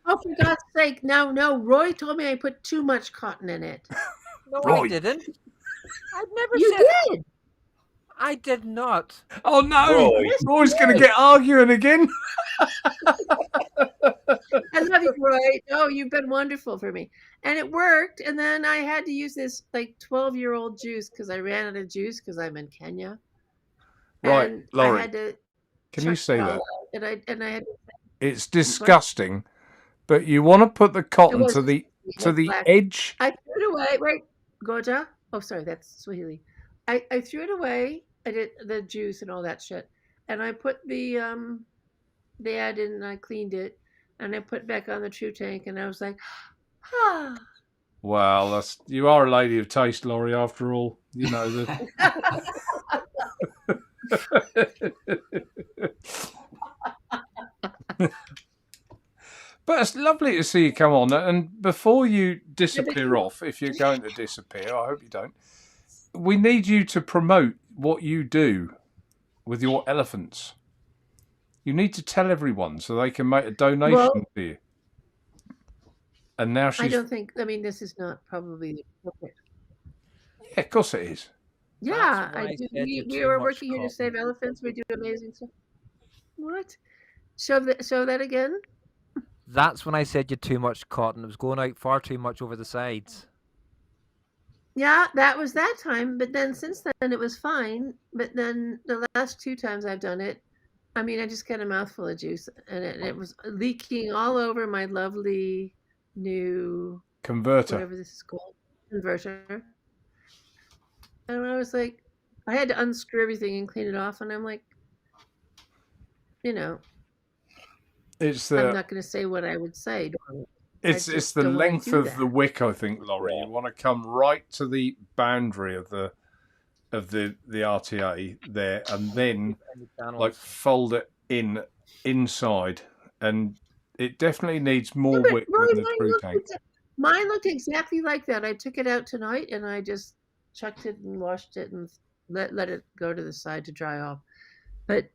Oh, for God's sake, no. Roy told me I put too much cotton in it. No, Roy. I didn't. I've never You said did. I did not. Oh, no. Roy. Roy's going to get arguing again. I love you, Roy. Oh, you've been wonderful for me. And it worked. And then I had to use this like 12-year-old juice because I ran out of juice because I'm in Kenya. Right, And Laurie, I had to can you say that? And I had to, It's disgusting, but you want to put the cotton was to the black. edge. I threw it away. Right, Goja? Oh, sorry, that's Swahili. I threw it away. I did the juice and all that shit. And I put the ad in and I cleaned it. And I put it back on the True Tank. And I was like, ah. Well, you are a lady of taste, Laurie, after all. You know the... But it's lovely to see you come on. And before you disappear off, if you're going to disappear, I hope you don't, we need you to promote what you do with your elephants. You need to tell everyone so they can make a donation to you. And now I don't think, this is not probably appropriate. Yeah, of course it is. Yeah, when I I do. said you're We too were much working here to save cotton. elephants. We do amazing stuff. What? Show that again. That's when I said you're too much cotton. It was going out far too much over the sides. Yeah, that was that time. But then since then it was fine. But then the last 2 times I've done it, I mean, I just got a mouthful of juice, and it was leaking all over my lovely new Converter. whatever this is called, converter. And I was like, I had to unscrew everything and clean it off. And I'm like, you know, It's I'm the not going to say what I would say. it's just the don't wanna length do of that. the wick, I think, Laurie. Yeah. You want to come right to the boundary of the RTA there, and then like fold it inside, and it definitely needs more but wick Roy, than the true tank. mine looked exactly like that. I took it out tonight and I just chucked it and washed it and let it go to the side to dry off. But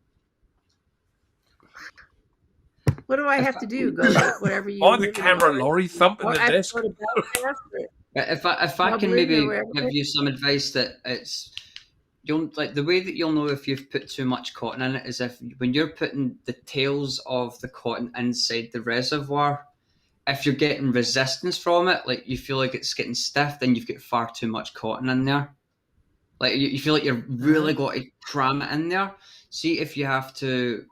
what do I have to do? Go to whatever you By the camera, Laurie, thumping or the I have to desk. go to Belfast or If I can Dublin maybe or wherever. give you some advice, that you'll like the way that you'll know if you've put too much cotton in it is if when you're putting the tails of the cotton inside the reservoir, if you're getting resistance from it, like you feel like it's getting stiff, then you've got far too much cotton in there. Like you feel like you've really got to cram it in there. See if you have to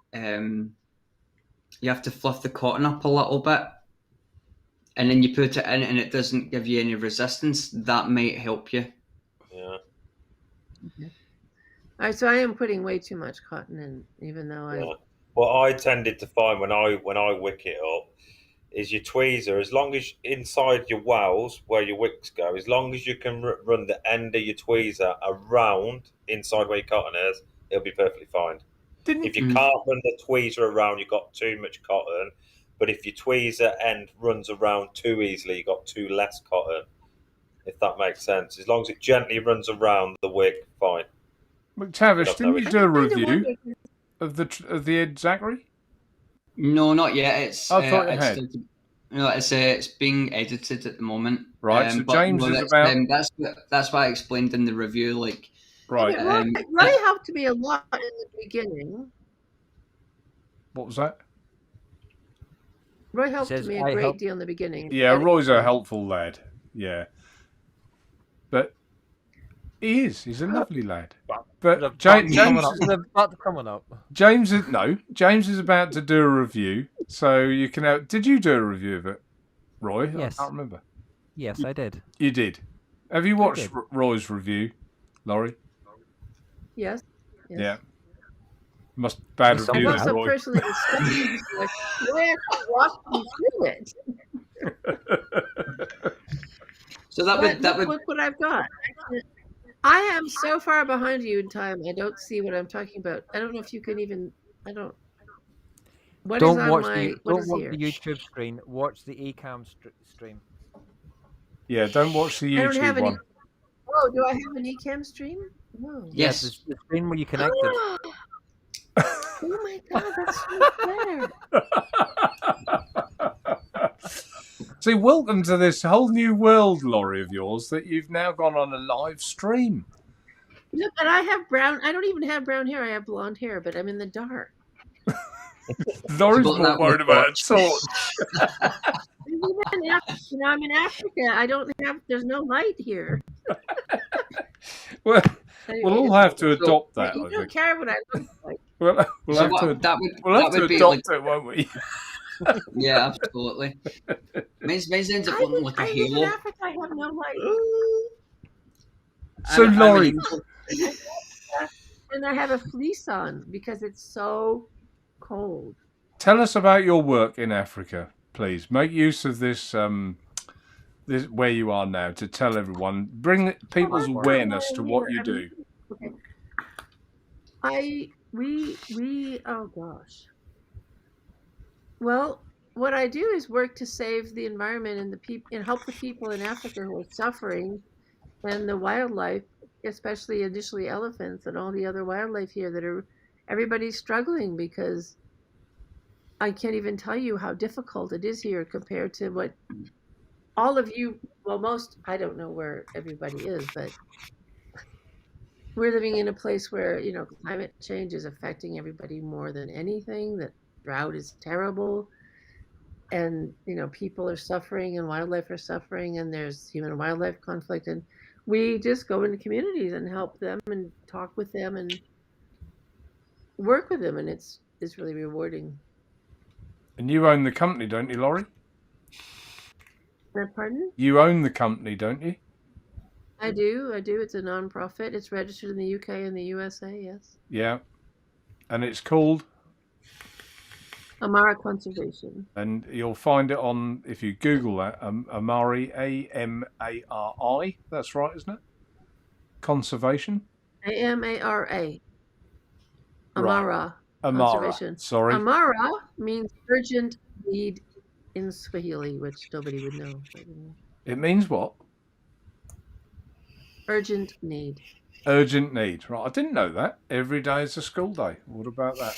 fluff the cotton up a little bit, and then you put it in and it doesn't give you any resistance. That might help you. Yeah. Okay. All right, so I am putting way too much cotton in, even though Yeah. What I tended to find when I wick it up is your tweezer. As long as inside your wells where your wicks go, as long as you can run the end of your tweezer around inside where your cotton is, it'll be perfectly fine. If you can't run the tweezer around, you've got too much cotton. But if your tweezer end runs around too easily, you've got too less cotton. If that makes sense. As long as it gently runs around the wick, fine. McTavish, didn't you do a review wondered- of the Ed Zachary? No, not yet. It's I thought you it's had. still, it's being edited at the moment. Right, so but James is that's, about. that's what I explained in the review. Like, Right. Roy helped me a lot in the beginning. What was that? Roy helped Says, me a "I great help-" deal in the beginning. Yeah, Roy's a helpful lad. Yeah. But he is. He's a lovely lad. But James coming up. James is about to do a review, so you can have. Did you do a review of it, Roy? Yes. I can't remember. Yes, I did. You did. Have you watched did. Roy's review, Laurie? Yes. Yeah. Bad Yes, review, I'm Yes, then, also Roy. personally disgusted. Like, Roy actually walked me through it. so that would Look what I've got. I am so far behind you in time. I don't see what I'm talking about. I don't know if you can even. I don't. What Don't is on watch my? What don't is watch here? the YouTube screen. Watch the Ecam stream. Yeah, don't watch the I don't have YouTube any. one. Oh, do I have an Ecamm stream? No. Yes, Yes. the screen where you connected. Oh my god, that's so fair. See, welcome to this whole new world, Laurie, of yours, that you've now gone on a live stream. Look, and I have brown. I don't even have brown hair. I have blonde hair, but I'm in the dark. Laurie's But more that worried was about a torch. I'm in Africa. I don't have. There's no light here. Well, Anyway, we'll all have to adopt that, you I don't think. care what I look like. We'll So have to that would be adopt like, it, won't we? yeah, absolutely. Mine's ends up looking like a I live in halo. Africa. I have no light. So, Laurie, And I have a fleece on because it's so cold. tell us about your work in Africa, please. Make use of this this where you are now to tell everyone, bring people's awareness to what you do. Okay. Oh gosh. Well, what I do is work to save the environment and the people and help the people in Africa who are suffering, and the wildlife, especially initially elephants and all the other wildlife here that are everybody's struggling because I can't even tell you how difficult it is here compared to what all of you, well, most, I don't know where everybody is, but we're living in a place where climate change is affecting everybody more than anything. That drought is terrible, and people are suffering and wildlife are suffering, and there's human wildlife conflict, and we just go into communities and help them and talk with them and work with them, and it's really rewarding. And you own the company, don't you, Laurie? Pardon? You own the company, don't you? I do. It's a non-profit. It's registered in the UK and the USA. Yes. Yeah. And it's called Amara Conservation. And you'll find it on, if you Google that, Amari, Amari. That's right, isn't it? Conservation. AMARA. Amara. Right. Amara. Conservation. Sorry. Amara means urgent need in Swahili, which nobody would know. It means what? Urgent need. Urgent need. Right. I didn't know that. Every day is a school day. What about that?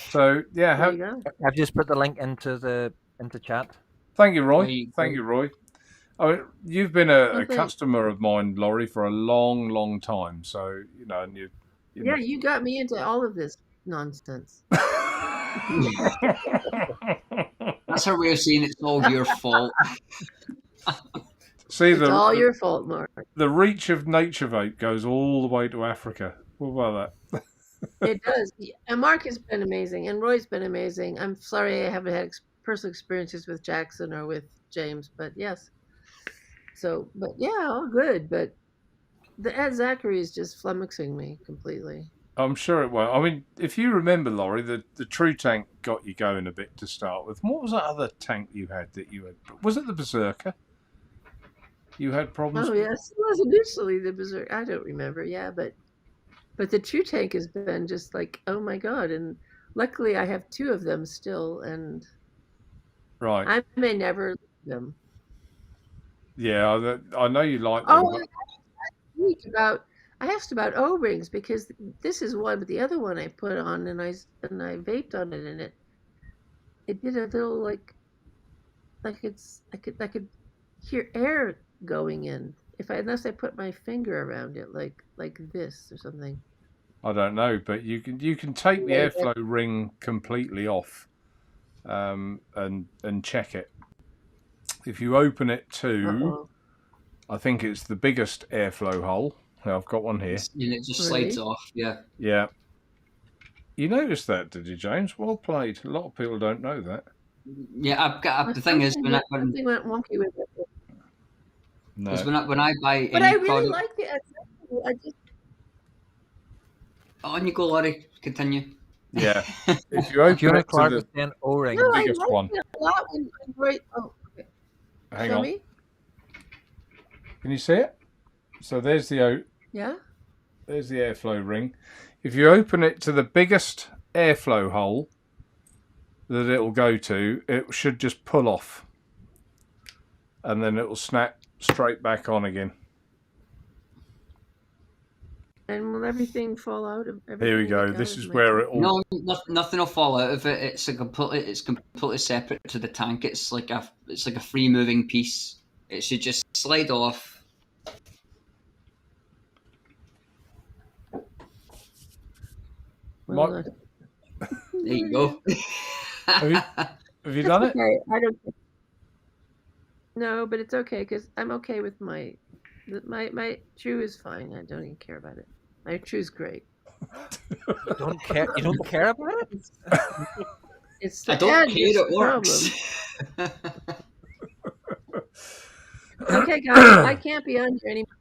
So yeah, There you go. I've just put the link into chat. Thank you, Roy. There you Thank go. you, Roy. I mean, you've been a Okay. customer of mine, Laurie, for a long, long time. So and you Yeah, you got me into all of this nonsense. That's her way of saying it's all your fault. See, It's all your fault, Mark. the reach of Naturevape goes all the way to Africa. What about that? It does. And Mark has been amazing, and Roy's been amazing. I'm sorry I haven't had personal experiences with Jackson or with James, but yes. So, but yeah, all good. But the Ed Zachary is just flummoxing me completely. I'm sure it won't. I mean, if you remember, Laurie, the True Tank got you going a bit to start with. What was that other tank you had that you had? Was it the Berserker? You had problems Oh with? yes, it was initially the Berserk. I don't remember. Yeah, but the True Tank has been just like, oh my god! And luckily, I have 2 of them still, and Right. I may never leave them. Yeah, I know you like them. Oh, I asked about O-rings because this is one, but the other one I put on and I vaped on it, and it did a little like it's I could hear air going in unless I put my finger around it like this or something. I don't know, but you can take the airflow ring completely off, and check it. If you open it to, Uh-oh. I think it's the biggest airflow hole. I've got one here. And it just slides off, yeah. Yeah. You noticed that, did you, James? Well played. A lot of people don't know that. Yeah, I've got. The thing is, something went wonky with it. No. when I buy But any I really product, like the. I just on you go, Laurie. Continue. Yeah. If you open Fiona it to Clark the was saying O-ring. no, I biggest like one. it a lot when Roy. Oh, okay. Hang Show on. me. Can you see it? So there's the Yeah. there's the airflow ring. If you open it to the biggest airflow hole that it'll go to, it should just pull off. And then it will snap straight back on again. And will everything fall out of everything? Here we go. like, This out of is my where tank? it all. No, nothing will fall out of it. It's completely separate to the tank. It's like a free moving piece. It should just slide off. Well, There you go. Have you done it? okay. I don't. No, but it's okay because I'm okay with my True is fine. I don't even care about it. My True's great. You don't care. You don't care about it. It's I the don't edge care. is It the works. problem. Okay, guys, I can't be on here anymore.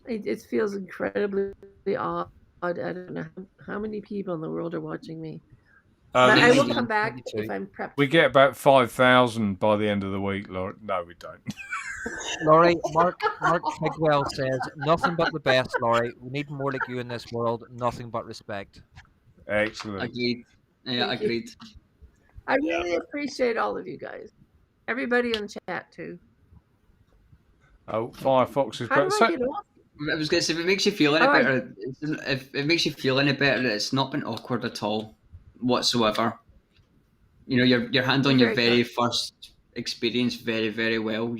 It feels incredibly odd. I don't know how many people in the world are watching me. But I will come back if I'm prepped. We get about 5,000 by the end of the week, Laurie. No, we don't. Laurie, Mark Bigwell says nothing but the best. Laurie, we need more like you in this world. Nothing but respect. Excellent. Agreed. Yeah, Thank you. agreed. I really appreciate all of you guys. Everybody in chat too. Oh, Firefox is How do better. I get off? I was going to say, if it makes you feel any Oh, I- better, if it makes you feel any better, it's not been awkward at all, whatsoever. You know, you're handling your Very very first experience very, very well.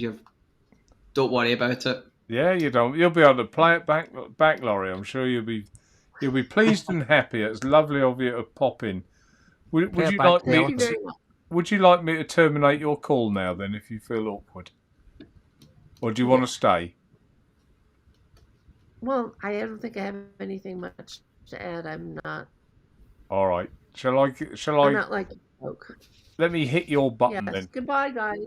Don't worry about it. Yeah, you don't. You'll be able to play it back, Laurie. I'm sure you'll be pleased and happy. It's lovely of you to pop in. Would Play it you back, like Thank me? you very much. Would you like me to terminate your call now, then, if you feel awkward, or do you want to stay? Well, I don't think I have anything much to add. I'm not. All right. Shall I'm I? not like a joke. Let me hit your button Yes. then. Goodbye, guys.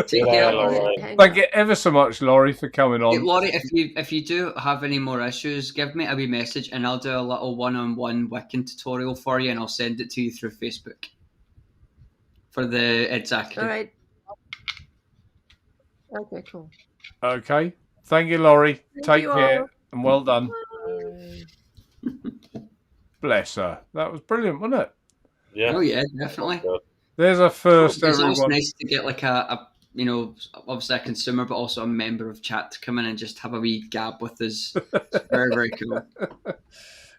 Take Yeah, care. Laurie. Thank you ever so much, Laurie, for coming Hey, on. Laurie, if you do have any more issues, give me a wee message and I'll do a little one-on-one wicking tutorial for you and I'll send it to you through Facebook for the exactly. All right. Okay, cool. Okay. Thank you, Laurie. Thank Take you care all. and well done. Bye. Bless her. That was brilliant, wasn't it? Yeah. Oh yeah, definitely. Good. There's a first, It's always everyone. nice to get like a obviously a consumer, but also a member of chat to come in and just have a wee gab with us. It's very, very cool.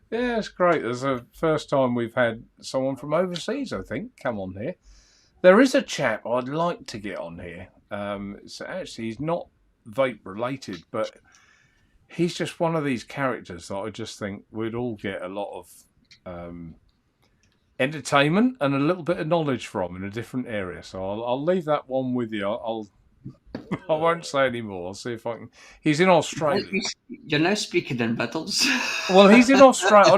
Yeah, it's great. There's the first time we've had someone from overseas, I think, come on here. There is a chap I'd like to get on here. So actually, he's not vape related, but he's just one of these characters that I just think we'd all get a lot of entertainment and a little bit of knowledge from in a different area. So I'll leave that one with you. I won't say any more. I'll see if I can. He's in Australia. You're now speaking in riddles. Well, he's in Australia. I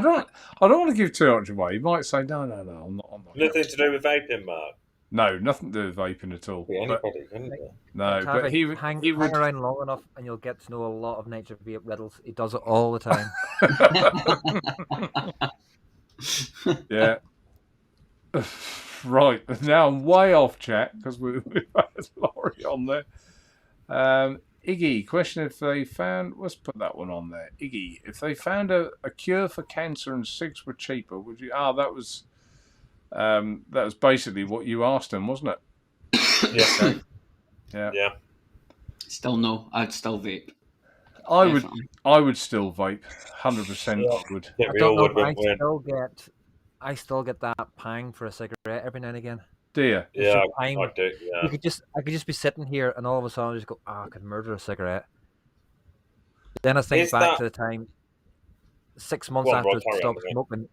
don't want to give too much away. He might say, no, I'm not. Nothing to do with vaping, Mark. No, nothing to do with vaping at all. Be But, anybody, couldn't it? no, Have but it, he hang would. around long enough, and you'll get to know a lot of Naturevape riddles. He does it all the time. Yeah. Right. Now I'm way off chat because we've had Laurie on there. Iggy, question if they found, let's put that one on there. Iggy, if they found a cure for cancer and cigs were cheaper, would you? That was basically what you asked him, wasn't it? Yeah. Yeah. Yeah. Still no, I'd still vape. I Definitely. would still vape. 100% Yeah. I would. Yeah, I we don't all know, would, but wouldn't we? I still get that pang for a cigarette every now and again. Dear. It's Yeah, just pang. I do. Yeah. I could just be sitting here and all of a sudden I just go, I could murder a cigarette. Then I think Is back that- to the time 6 months Go on, after Rod, I carry on, stopped mate. smoking.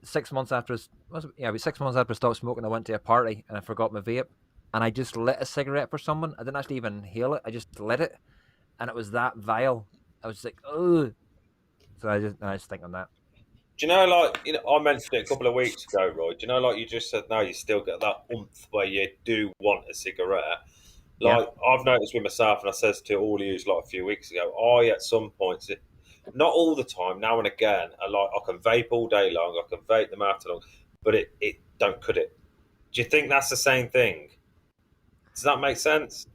6 months after, about 6 months after I stopped smoking, I went to a party and I forgot my vape, and I just lit a cigarette for someone. I didn't actually even inhale it. I just lit it, and it was that vile. I was just like, ugh. So I just think on that. Do you know, I mentioned it a couple of weeks ago, Roy. Do you know, you just said, no, you still get that oomph where you do want a cigarette. I've noticed with myself, and I said to all of you a few weeks ago, at some points, not all the time, now and again, I can vape all day long, I can vape them after long, but it don't cut it. Do you think that's the same thing? Does that make sense?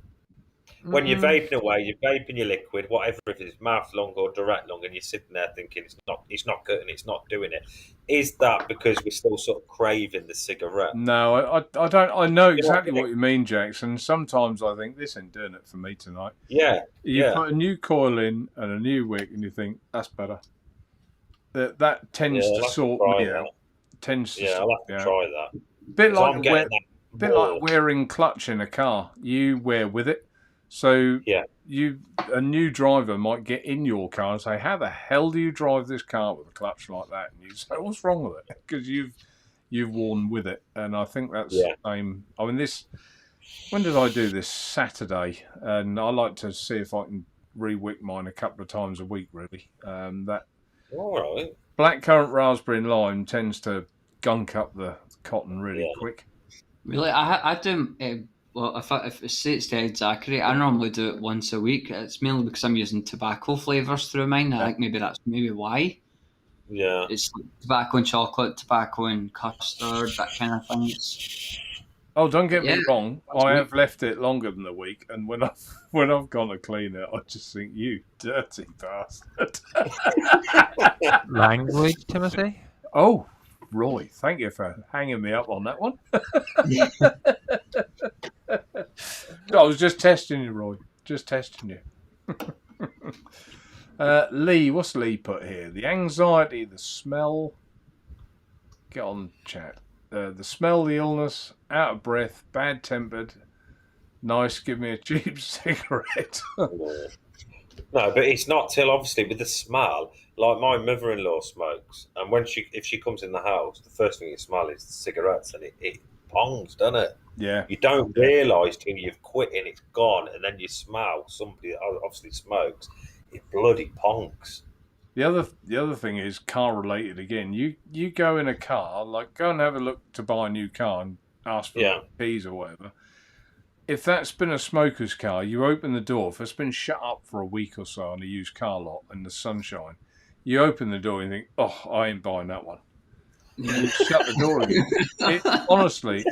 When you're vaping away, you're vaping your liquid, whatever, if it's mouth long or direct long, and you're sitting there thinking it's not cutting, it's not doing it. Is that because we're still sort of craving the cigarette? No, I don't. I know exactly what you mean, Jackson. Sometimes I think this ain't doing it for me tonight. Yeah. You put a new coil in and a new wick, and you think that's better. That tends to sort me out. I'll have to try that. Bit like wearing clutch in a car. You wear with it. So a new driver might get in your car and say, how the hell do you drive this car with a clutch like that? And you say, what's wrong with it? Because you've worn with it. And I think that's the same. I mean, when did I do this? Saturday. And I like to see if I can re-wick mine a couple of times a week, really. That all right. Blackcurrant, raspberry and lime tends to gunk up the cotton really quick. Really, I do. Well, if it's dead accurate, I normally do it once a week. It's mainly because I'm using tobacco flavours through mine. I think maybe that's why. Yeah. It's like tobacco and chocolate, tobacco and custard, that kind of thing. Oh, don't get me wrong. I have left it longer than a week, and when I've gone to clean it, I just think, you dirty bastard. Language, Timothy? Oh, Roy, thank you for hanging me up on that one. I was just testing you, Roy. Just testing you. Lee, what's Lee put here? The anxiety, the smell. Get on chat. The smell, the illness, out of breath, bad-tempered. Nice, give me a cheap cigarette. No, but it's not till obviously with the smell. Like my mother-in-law smokes, and if she comes in the house, the first thing you smell is the cigarettes, and it pongs, doesn't it? Yeah. You don't realise till you've quit and it's gone, and then you smell somebody that obviously smokes. It bloody pongs. The other thing is car related again. You go in a car, like go and have a look to buy a new car and ask for Yeah. keys or whatever. If that's been a smoker's car, you open the door. If it's been shut up for a week or so on a used car lot in the sunshine, you open the door and you think, "Oh, I ain't buying that one." And you shut the door again. Honestly,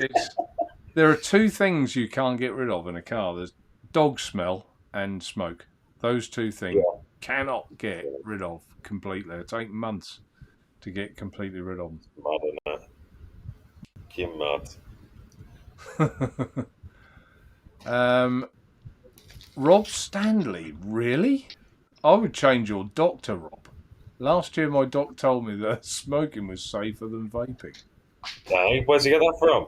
there are two things you can't get rid of in a car. There's dog smell and smoke. Those two things cannot get rid of completely. It takes months to get completely rid of Mad, isn't it? You're mad. Rob Stanley, really? I would change your doctor, Rob. Last year, my doc told me that smoking was safer than vaping. Dang, where's he get that from?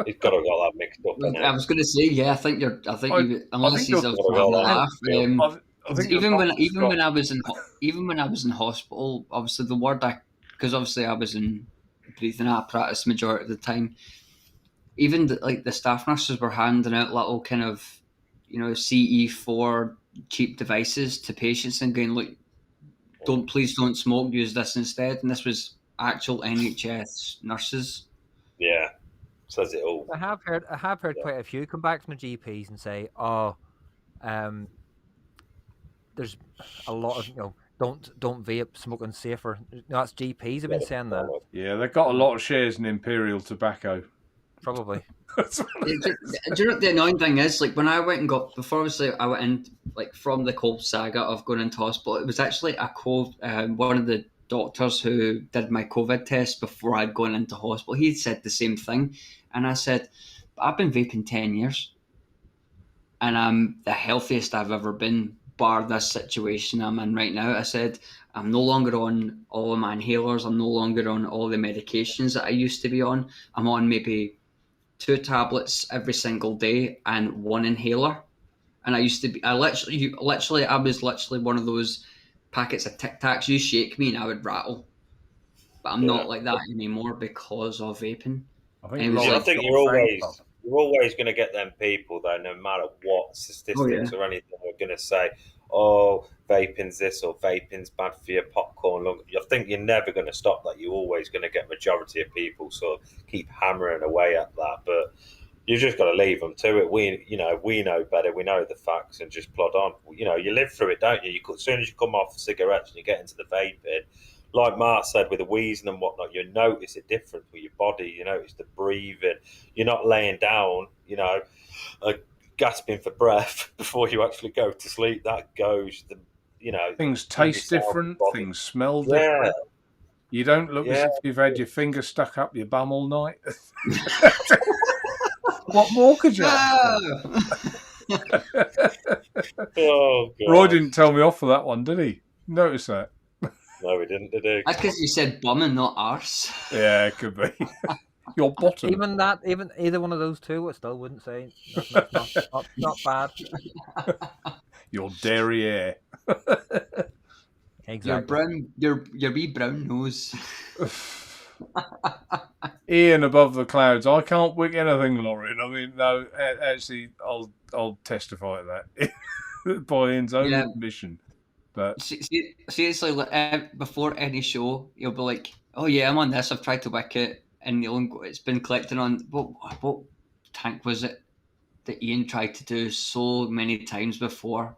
He's got to have got that mixed up. I was going to say, yeah, I think you, unless he's having a laugh. Even when I was in hospital, obviously because obviously I was in breathing apparatus majority of the time. Even the staff nurses were handing out little kind of, CE4 cheap devices to patients and going, look, please don't smoke, use this instead. And this was actual NHS nurses. Yeah, says it all. I have heard quite a few come back from the GPs and say, "Oh, there's a lot of don't vape, smoking's safer." That's GPs have been saying that. Yeah, they've got a lot of shares in Imperial Tobacco. Probably. Do you know what the annoying thing is? Like when I went and before obviously I went in, like from the cold saga of going into hospital, it was actually one of the doctors who did my COVID test before I'd gone into hospital. He said the same thing, and I said, I've been vaping 10 years, and I'm the healthiest I've ever been, bar this situation I'm in right now. I said, I'm no longer on all of my inhalers. I'm no longer on all the medications that I used to be on. I'm on maybe 2 tablets every single day and 1 inhaler. And I was literally one of those packets of Tic Tacs. You shake me and I would rattle. But I'm not like that anymore because of vaping. I think you're always going to get them people though, no matter what statistics or anything, are going to say, "Oh, vaping's this or vaping's bad for your popcorn." Look, I think you're never going to stop that. You're always going to get majority of people sort of keep hammering away at that, but you just got to leave them to it. We know better. We know the facts, and just plod on. You live through it, don't you? As soon as you come off cigarettes and you get into the vaping, like Mark said, with the wheezing and whatnot, you notice a difference with your body. You notice the breathing. You're not laying down, gasping for breath before you actually go to sleep. That goes, things taste different. Things smell different. Yeah. You don't look as if you've had your finger stuck up your bum all night. What more could you have? Oh, God. Roy didn't tell me off for that one, did he? Notice that? No, he didn't, did he? That's because you said bum and not arse. Yeah, it could be. Your bottom. Even either one of those two, I still wouldn't say. Not bad. Your derriere. Exactly. Your wee brown nose. Ian above the clouds. I can't wick anything, Lauren. I mean, no. Actually, I'll testify to that by Ian's own admission. But seriously, before any show, you'll be like, "Oh yeah, I'm on this. I've tried to wick it, and it's been collecting on what tank was it that Ian tried to do so many times before?"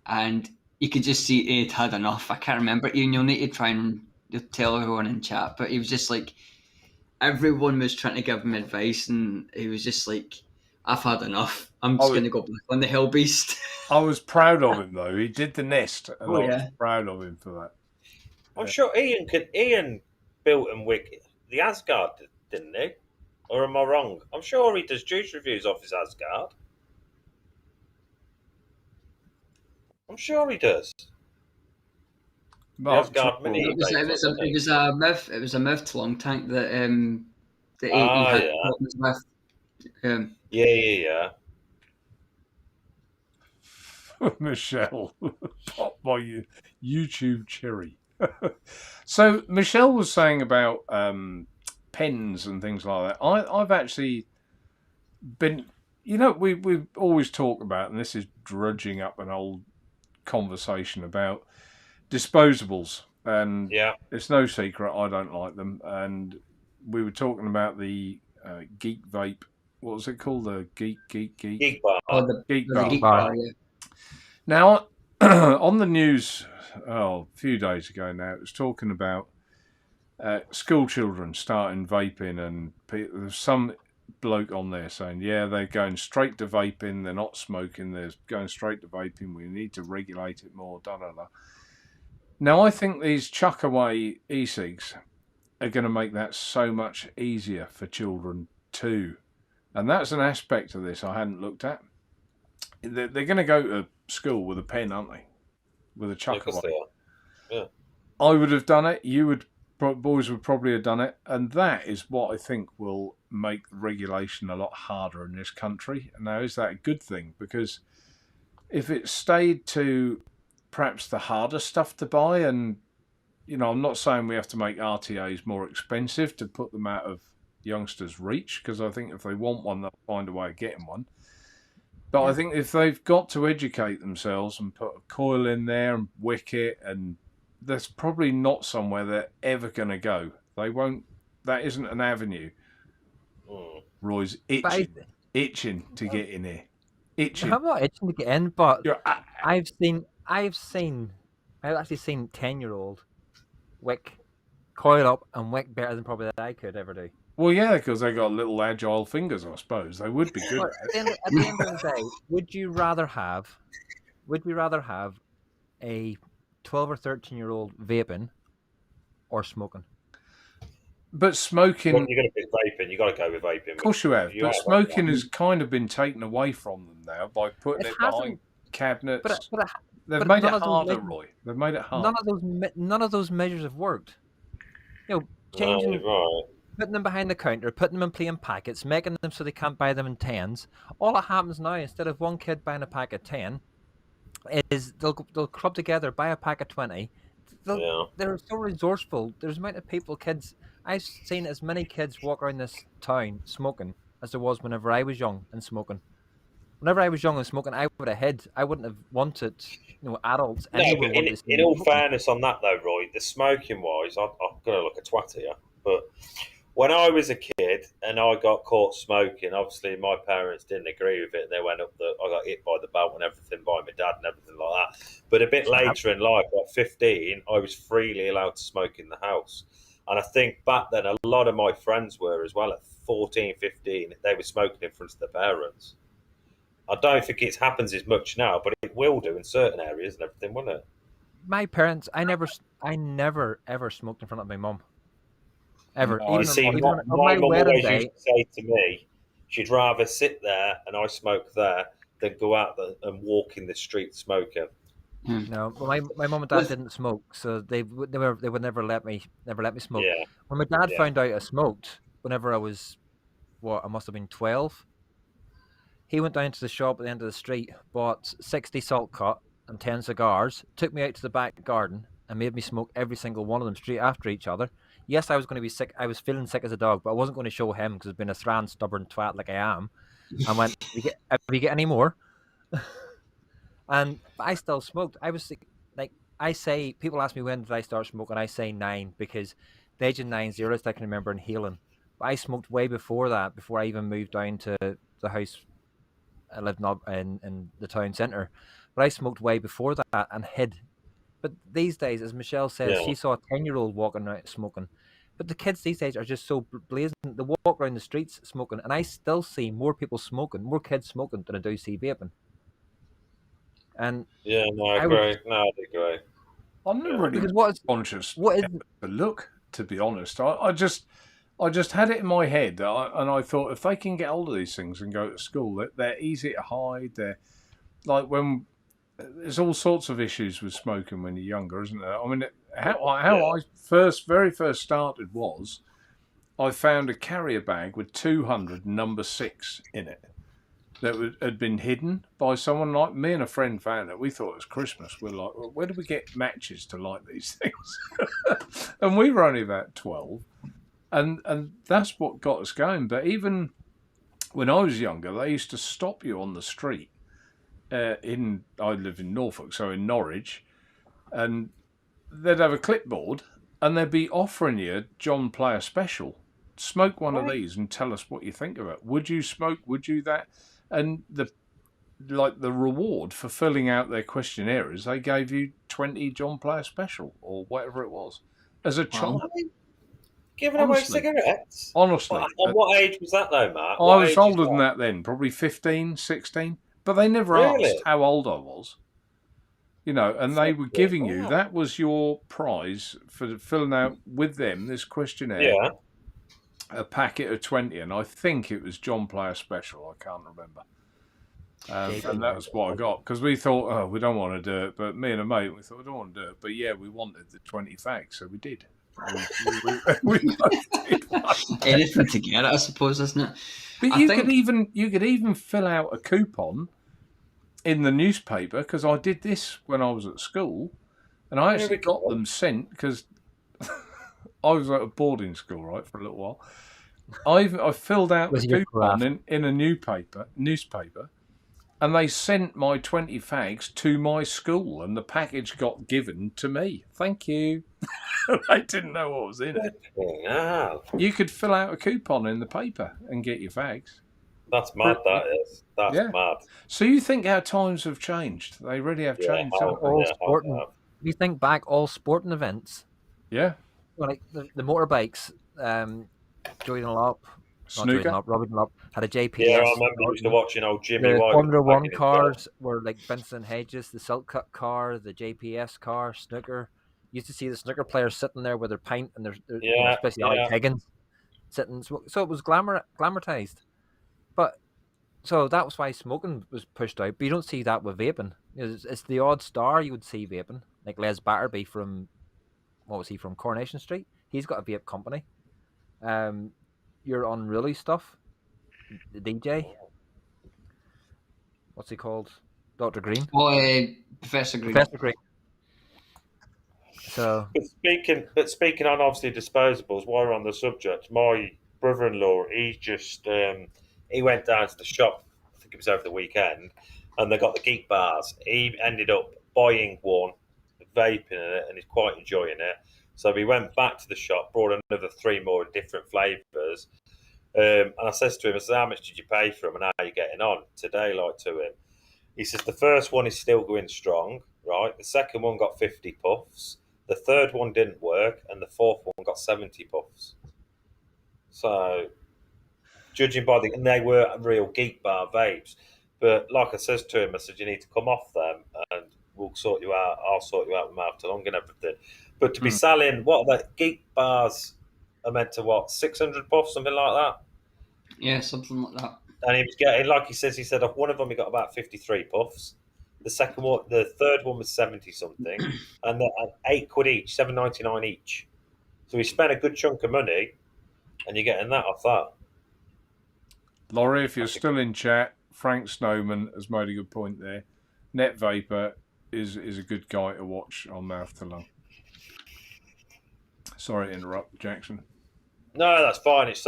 And you could just see he'd had enough. I can't remember. Ian, you'll need to try and tell everyone in chat, but he was just like, everyone was trying to give him advice, and he was just like, I've had enough. I'm just going to go back on the Hell Beast. I was proud of him, though. He did the nest, and I was proud of him for that. I'm sure Ian built and wicked the Asgard, didn't he? Or am I wrong? I'm sure he does juice reviews off his Asgard. I'm sure he does. Asgard Mini. It was a Mouth long tank that he had problems with. Yeah. Michelle. Pop my YouTube cherry. So Michelle was saying about pens and things like that. I've actually been, we've always talked about, and this is drudging up an old conversation about disposables, and Yeah. it's no secret I don't like them. And we were talking about the Geek Vape. What was it called? The Geek Geek bar. Oh, the Geek the Bar. geek bar, yeah. Now, on the news, a few days ago now, it was talking about school children starting vaping, and there's some bloke on there saying, yeah, they're going straight to vaping, they're not smoking, they're going straight to vaping, we need to regulate it more, da da da. Now, I think these chuck away e-cigs are going to make that so much easier for children too. And that's an aspect of this I hadn't looked at. They're going to go to school with a pen, aren't they? With a chuck Because away. they are. Yeah. I would have done it. You would, boys would probably have done it, and that is what I think will make regulation a lot harder in this country. Now, is that a good thing? Because if it stayed to perhaps the harder stuff to buy, and I'm not saying we have to make RTAs more expensive to put them out of youngsters' reach, because I think if they want one, they'll find a way of getting one. But I think if they've got to educate themselves and put a coil in there and wick it, and that's probably not somewhere they're ever going to go. They won't. That isn't an avenue. Roy's itching to get in here. Itching. I'm not itching to get in, but You're, I've actually seen 10-year-old wick, coil up and wick better than probably that I could ever do. well, yeah, because they got little agile fingers. I suppose they would be good But at it. at the end of the day, would you rather have a 12 or 13-year-old vaping or smoking? But smoking, When you're going to pick vaping, you got to go with vaping. of course you have. But smoking has kind of been taken away from them now by putting it behind cabinets. They've made it harder, Roy. They've made it harder. None of those measures have worked. Changing, putting them behind the counter, putting them in plain packets, making them so they can't buy them in 10s. All that happens now, instead of one kid buying a pack of 10, is they'll club together, buy a pack of 20. They're so resourceful. There's amount of kids. I've seen as many kids walk around this town smoking as there was whenever I was young and smoking. Whenever I was young and smoking, I would have hid. I wouldn't have wanted, adults. No, but in all fairness on that though, Roy, the smoking wise, I'm going to look a twat here, but when I was a kid and I got caught smoking, obviously my parents didn't agree with it. And they went up I got hit by the belt and everything by my dad and everything like that. But a bit later in life, at 15, I was freely allowed to smoke in the house. And I think back then, a lot of my friends were as well. At 14, 15, they were smoking in front of their parents. I don't think it happens as much now, but it will do in certain areas and everything, won't it? My parents, I never ever smoked in front of my mum. Ever. No, my mum always used to say to me, she'd rather sit there and I smoke there than go out and walk in the street smoking. No, well, my mum and dad didn't smoke, so they would never let me smoke. Yeah. When my dad found out I smoked, whenever I was, I must have been 12. He went down to the shop at the end of the street, bought 60 salt cut and 10 cigars, took me out to the back garden and made me smoke every single one of them straight after each other. Yes, I was going to be sick. I was feeling sick as a dog, but I wasn't going to show him because I've been a thran stubborn twat like I am. I went, have you get any more? And I still smoked. I was like, people ask me when did I start smoking? I say 9 because the age of 9's the earliest I can remember inhaling. But I smoked way before that, before I even moved down to the house. I lived in the town centre, but I smoked way before that and hid. But these days, as Michelle says, she saw a 10-year-old walking around smoking. But the kids these days are just so blazing. They walk around the streets smoking, and I still see more people smoking, more kids smoking than I do see vaping. And I agree. I'm not really conscious. What is the look? To be honest, I just had it in my head, and I thought if they can get hold of these things and go to school, they're easy to hide. They're like when there's all sorts of issues with smoking when you're younger, isn't there? I mean, how I very first started was I found a carrier bag with 200 number 6 in it. that had been hidden by someone. Like me and a friend found it. We thought it was Christmas. We're like, well, where do we get matches to light these things? And we were only about 12. And that's what got us going. But even when I was younger, they used to stop you on the street. I live in Norfolk, so in Norwich, and they'd have a clipboard and they'd be offering you John Player Special. Smoke one of these and tell us what you think of it. Would you smoke? Would you that? And the reward for filling out their questionnaire is they gave you 20 John Player Special or whatever it was as a child. Giving away cigarettes? Honestly. And what age was that though, Mark? I was older than that then, probably 15, 16. But they never asked how old I was. You know, and they were giving you, that was your prize for filling out with them this questionnaire. Yeah. A packet of 20, and I think it was John Player Special. I can't remember. And that was what I got, because we thought, oh, we don't want to do it. But me and a mate, we thought, we don't want to do it. But yeah, we wanted the 20 fags, so we did. We both did one. Anything to get it, I suppose, isn't it? But you could even fill out a coupon in the newspaper, because I did this when I was at school, and I actually got them sent because I was at a boarding school, right, for a little while. I filled out the coupon in a newspaper, and they sent my 20 fags to my school, and the package got given to me. Thank you. I didn't know what was in it. Wow. You could fill out a coupon in the paper and get your fags. That's mad, that is. That's mad. So you think how times have changed? They really have changed. You think back, all sporting events. Yeah. Well, like the motorbikes, Joey Dunlop, Robbie Dunlop had a JPS. Yeah, I remember used to watching old Jimmy White. The Formula One cars were like Vincent Hedges, the Silk Cut car, the JPS car, snooker. You used to see the snooker players sitting there with their pint and their especially Alex Higgins sitting. So it was glamorized. But so that was why smoking was pushed out. But you don't see that with vaping. It's the odd star you would see vaping, like Les Batterby from from Coronation Street. He's got a vape company. Your unruly stuff, the DJ. What's he called? Dr. Green. Professor Green. Professor Green. So, but speaking on obviously disposables, while we're on the subject, my brother-in-law, he went down to the shop, I think it was over the weekend, and they got the geek bars. He ended up buying one, vaping it, and he's quite enjoying it. So we went back to the shop, brought another 3 more different flavours. And I says to him, how much did you pay for them and how are you getting on today, like to him? He says, the first one is still going strong, right? The second one got 50 puffs. The third one didn't work. And the fourth one got 70 puffs. So, judging by and they were real geek bar vapes. But like I says to him, I said, you need to come off them and we'll sort you out. I'll sort you out with mouth to lung and everything. But to be selling, what are the geek bars are meant to 600 puffs, something like that? Yeah, something like that. And he was getting, like he said, one of them he got about 53 puffs. The second one, the third one was 70 something, and they're £8 each, $7.99 each. So he spent a good chunk of money, and you're getting that off that. Laurie, if you're still in chat, Frank Snowman has made a good point there. Net Vapor is a good guy to watch on Mouth to Lung. Sorry to interrupt, Jackson. No, that's fine. That's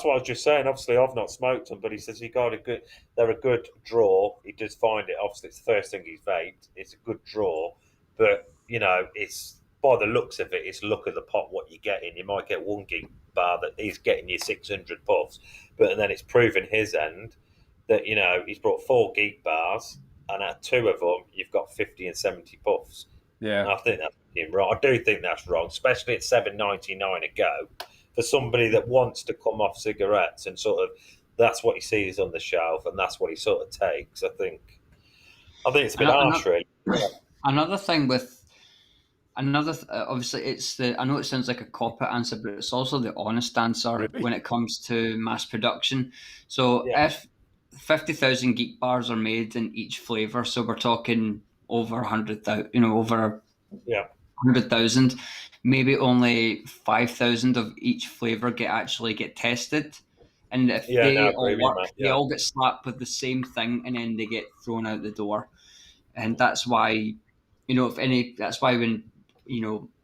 what I was just saying. Obviously, I've not smoked them, but he says they're a good draw. He does find it. Obviously, it's the first thing he's vaped. It's a good draw, but it's by the looks of it, it's look at the pot what you're getting. You might get one geek bar that he's getting you 600 puffs, but then it's proven his end that he's brought 4 geek bars, and at 2 of them you've got 50 and 70 puffs. Yeah, and I think that's wrong. I do think that's wrong, especially at $7.99 a go. For somebody that wants to come off cigarettes and sort of that's what he sees on the shelf and that's what he sort of takes. I think it's a bit harsh, really. Another thing with obviously it's I know it sounds like a cop-out answer, but it's also the honest answer when it comes to mass production. So if 50,000 geek bars are made in each flavour, so we're talking over 100,000, over 100,000. Maybe only 5,000 of each flavour get tested. And if Yeah, they no, I all agree with you, work, mate. they Yeah. all get slapped with the same thing, and then they get thrown out the door. And that's why, that's why when,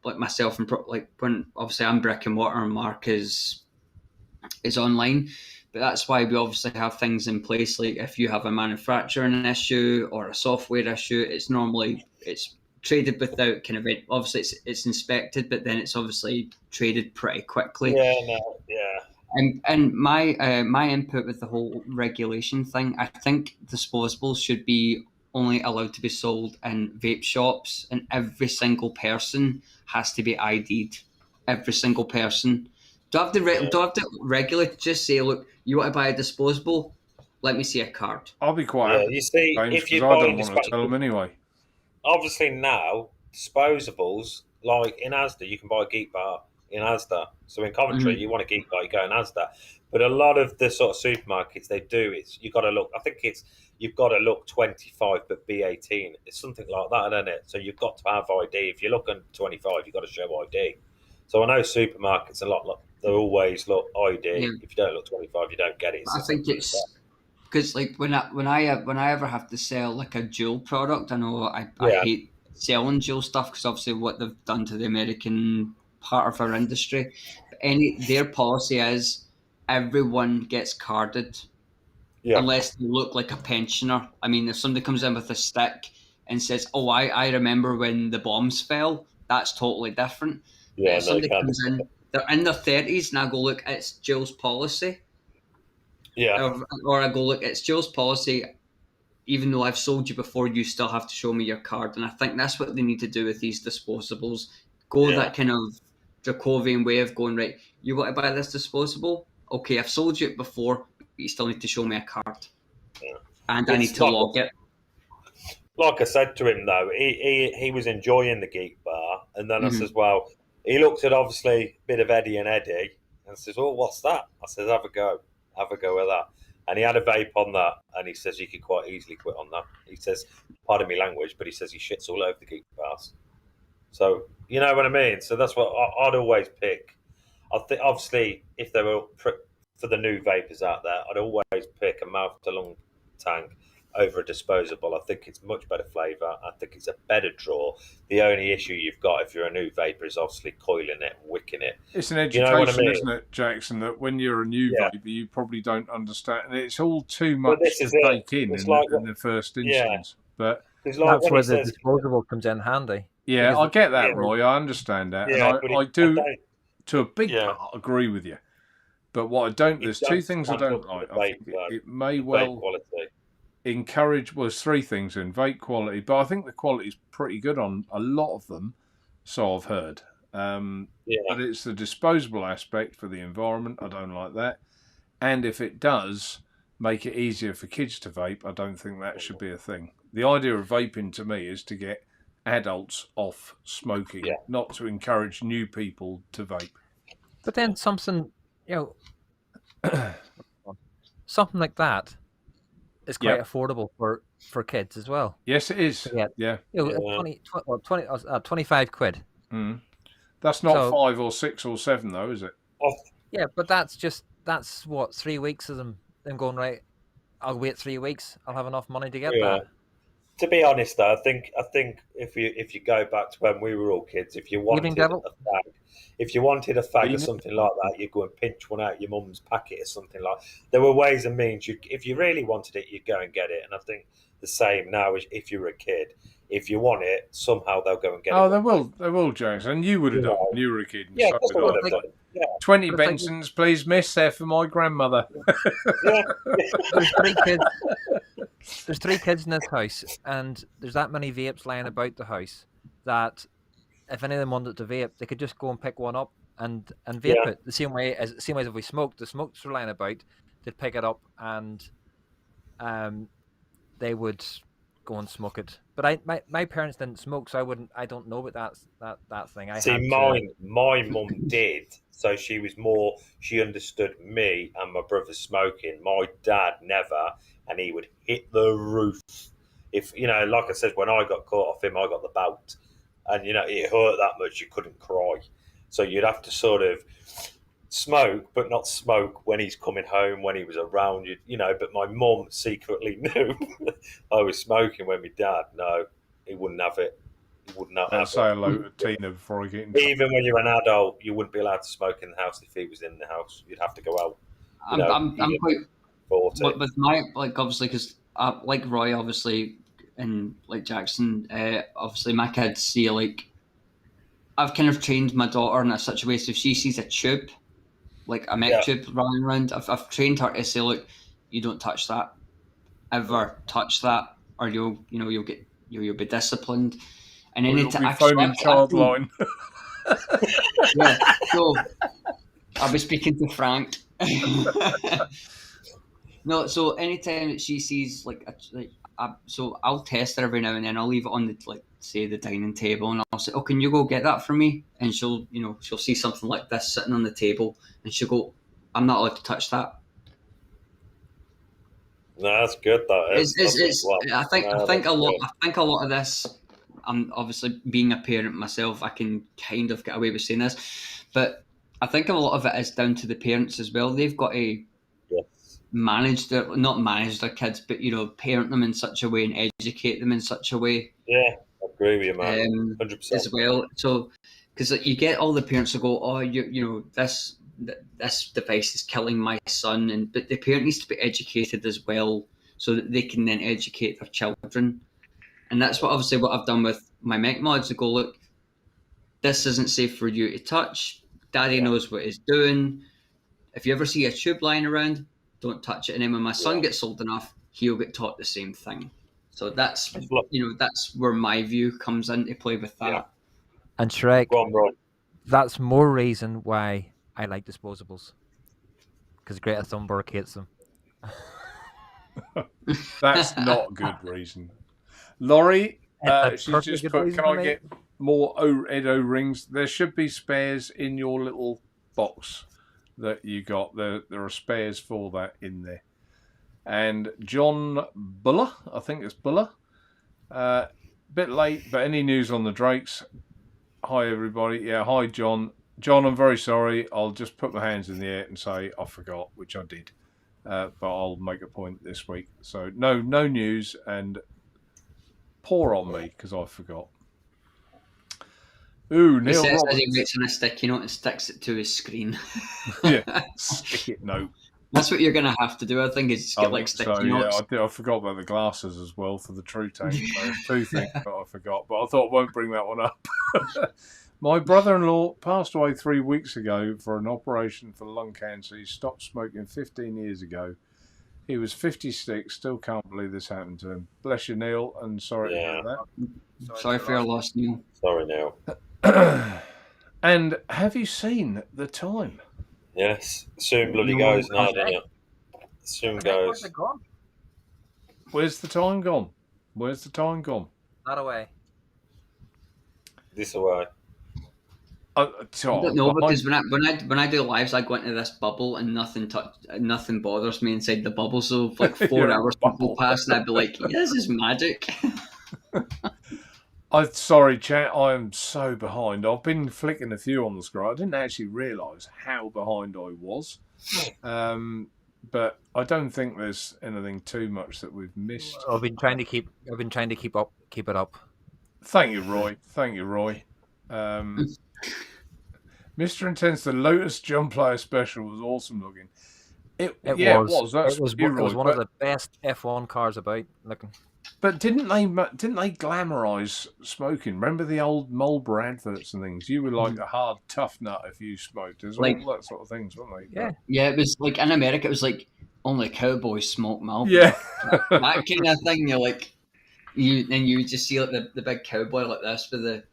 like myself and like when obviously I'm brick and mortar and Mark is online, but that's why we obviously have things in place. Like if you have a manufacturing issue or a software issue, it's traded without kind of obviously it's inspected, but then it's obviously traded pretty quickly. Yeah, no, yeah. And my input with the whole regulation thing, I think disposables should be only allowed to be sold in vape shops, and every single person has to be ID'd. Every single person. Do I have to regulate? Just say, look, you want to buy a disposable? Let me see a card. I'll be quite Yeah, happy, you see, James, if because you I buy don't want to tell them anyway. obviously now disposables like in Asda, you can buy a Geek Bar in Asda. So in Coventry, you want a Geek Bar, you go in Asda. But a lot of the sort of supermarkets, they do it. You got to look. I think it's you've got to look 25, but be 18. It's something like that, isn't it? So you've got to have ID. If you're looking 25, you've got to show ID. So I know supermarkets a lot. They always look ID. Yeah. If you don't look 25, you don't get it. I think it's because like when I ever have to sell like a dual product, I know I hate selling dual stuff because obviously what they've done to the American part of our industry. But their policy is everyone gets carded unless they look like a pensioner. I mean, if somebody comes in with a stick and says, "Oh, I remember when the bombs fell," that's totally different. Yeah, If somebody comes in, they're in their 30s, and I go, "Look, it's Jill's policy." Yeah. Or I go, look, it's Joe's policy. Even though I've sold you before, you still have to show me your card. And I think that's what they need to do with these disposables. Go that kind of Dracovian way of going, right, you want to buy this disposable? Okay, I've sold you it before, but you still need to show me a card. Yeah. And I need to log it. Like I said to him, though, he was enjoying the Geek Bar. And then I says, well, he looked at obviously a bit of Eddie and Eddie and says, oh, what's that? I says, have a go with that. And he had a vape on that, and he says he could quite easily quit on that. He says, pardon me language, but he says he shits all over the Geek Bars. So, you know what I mean? So that's what I'd always pick. I think, obviously, if they were for the new vapors out there, I'd always pick a mouth-to-lung tank over a disposable. I think it's much better flavour. I think it's a better draw. The only issue you've got if you're a new vapor is obviously coiling it, wicking it. It's an education, isn't it, Jackson, that when you're a new vapor, you probably don't understand. And it's all too much to take in the first instance. But that's where the disposable comes in handy. Yeah, I get that, Roy. I understand that. Yeah, and I do, to a big part, agree with you. But what I don't, there's two things I don't like. I think it may well encourage, well, there's three things in vape quality, but I think the quality is pretty good on a lot of them, so I've heard. But it's the disposable aspect for the environment. I don't like that. And if it does make it easier for kids to vape, I don't think that should be a thing. The idea of vaping to me is to get adults off smoking, not to encourage new people to vape. But then something, something like that is quite affordable for kids as well. Yes, it is. Yeah. 25 quid. Mm. That's not 5 or 6 or 7 though, is it? Yeah, but that's what 3 weeks of them going, right, I'll wait 3 weeks, I'll have enough money to get that. To be honest, though, I think if you go back to when we were all kids, if you wanted a fag or something like that, you'd go and pinch one out your mum's packet or something like. There were ways and means. If you really wanted it, you'd go and get it. And I think the same now as if you were a kid. If you want it, somehow they'll go and get it. Oh, they will, James. And you would have done when you were a kid. Yeah, of course I would have done. Yeah. 20 Bensons, please, miss. They're for my grandmother. There's three kids in this house, and there's that many vapes lying about the house that if any of them wanted to vape, they could just go and pick one up and vape it. The same way as if we smoked, the smokes were lying about, they'd pick it up and they would go and smoke it. But my parents didn't smoke, so I don't know about that thing. My mum did, so she understood me and my brother smoking. My dad never, and he would hit the roof. If like I said, when I got caught off him, I got the bout, and it hurt that much you couldn't cry. So you'd have to sort of smoke, but not smoke when he's coming home, when he was around you, you know. But my mum secretly knew I was smoking when my dad. No, he wouldn't have it. He would not Better have say it. hello to Tina before I get in trouble. Even when you're an adult, you wouldn't be allowed to smoke in the house if he was in the house. You'd have to go out. You know, I'm quite 40. with my, like, obviously, because like Roy, obviously, and like Jackson, obviously my kids see, like, I've kind of trained my daughter in such a way, so if she sees a tube, like a mech tube running around, I've trained her to say, look, you don't touch that, ever touch that, or you'll be disciplined. And Or any you'll be time, phoning Childline. yeah, so I'll be speaking to Frank. No, so anytime that she sees so I'll test her every now and then. I'll leave it on the dining table, and I'll say, "Oh, can you go get that for me?" And she'll see something like this sitting on the table, and she'll go, "I'm not allowed to touch that." No, that's good. That is. I think a lot of this. I'm obviously, being a parent myself, I can kind of get away with saying this, but I think a lot of it is down to the parents as well. They've got to not manage their kids, but parent them in such a way and educate them in such a way. Yeah, I agree with you, man. 100%. As well. So, because you get all the parents who go, "Oh, this device is killing my son," but the parent needs to be educated as well, so that they can then educate their children. And that's what I've done with my mech mods. To go, look, this isn't safe for you to touch. Daddy knows what he's doing. If you ever see a tube lying around, don't touch it. And then when my son gets old enough, he'll get taught the same thing. So that's where my view comes into play with that. Yeah. And Shrek, Go on, Roy. That's more reason why I like disposables. Because Greta Thunberg hates them. That's not a good reason. Laurie, she's just put, can I get more Edo rings? There should be spares in your little box that you got. There are spares for that in there. And John Buller, I think it's Buller. Bit late, but any news on the Drakes? Hi, everybody. Yeah, hi, John. John, I'm very sorry. I'll just put my hands in the air and say I forgot, which I did. But I'll make a point this week. So no news, and poor on me because I forgot. Ooh, Neil Roberts. He says he waits on a sticky note and sticks it to his screen. Yeah, stick it note. That's what you're going to have to do, I think, is get like sticky notes. Yeah, I forgot about the glasses as well for the True Tank. So there's two things that I forgot, but I thought I won't bring that one up. My brother-in-law passed away 3 weeks ago for an operation for lung cancer. He stopped smoking 15 years ago. He was 56. Still can't believe this happened to him. Bless you, Neil, and sorry to hear that. Sorry for your loss, Neil. Sorry, Neil. And have you seen the time? Yes. Soon bloody goes now, doesn't it? Soon goes. Where's the time gone? Where's the time gone? Not away. This away. I don't know, because when I do lives, I go into this bubble and nothing bothers me inside the bubble. So like 4 hours will pass, and I'd be like, "This is magic." Sorry, chat. I am so behind. I've been flicking a few on the screen. I didn't actually realise how behind I was, but I don't think there's anything too much that we've missed. I've been trying to keep it up. Thank you, Roy. Mr. Intense, the Lotus Jump Player Special was awesome looking. It was. It was one of the best F1 cars about looking. But didn't they glamorise smoking? Remember the old Marlboro adverts and things? You were like a hard, tough nut if you smoked. There's all that sort of things, weren't they? Yeah. It was like in America. It was like only cowboys smoke Marlboro. Yeah, that kind of thing. You're like, you just see like the big cowboy like this with the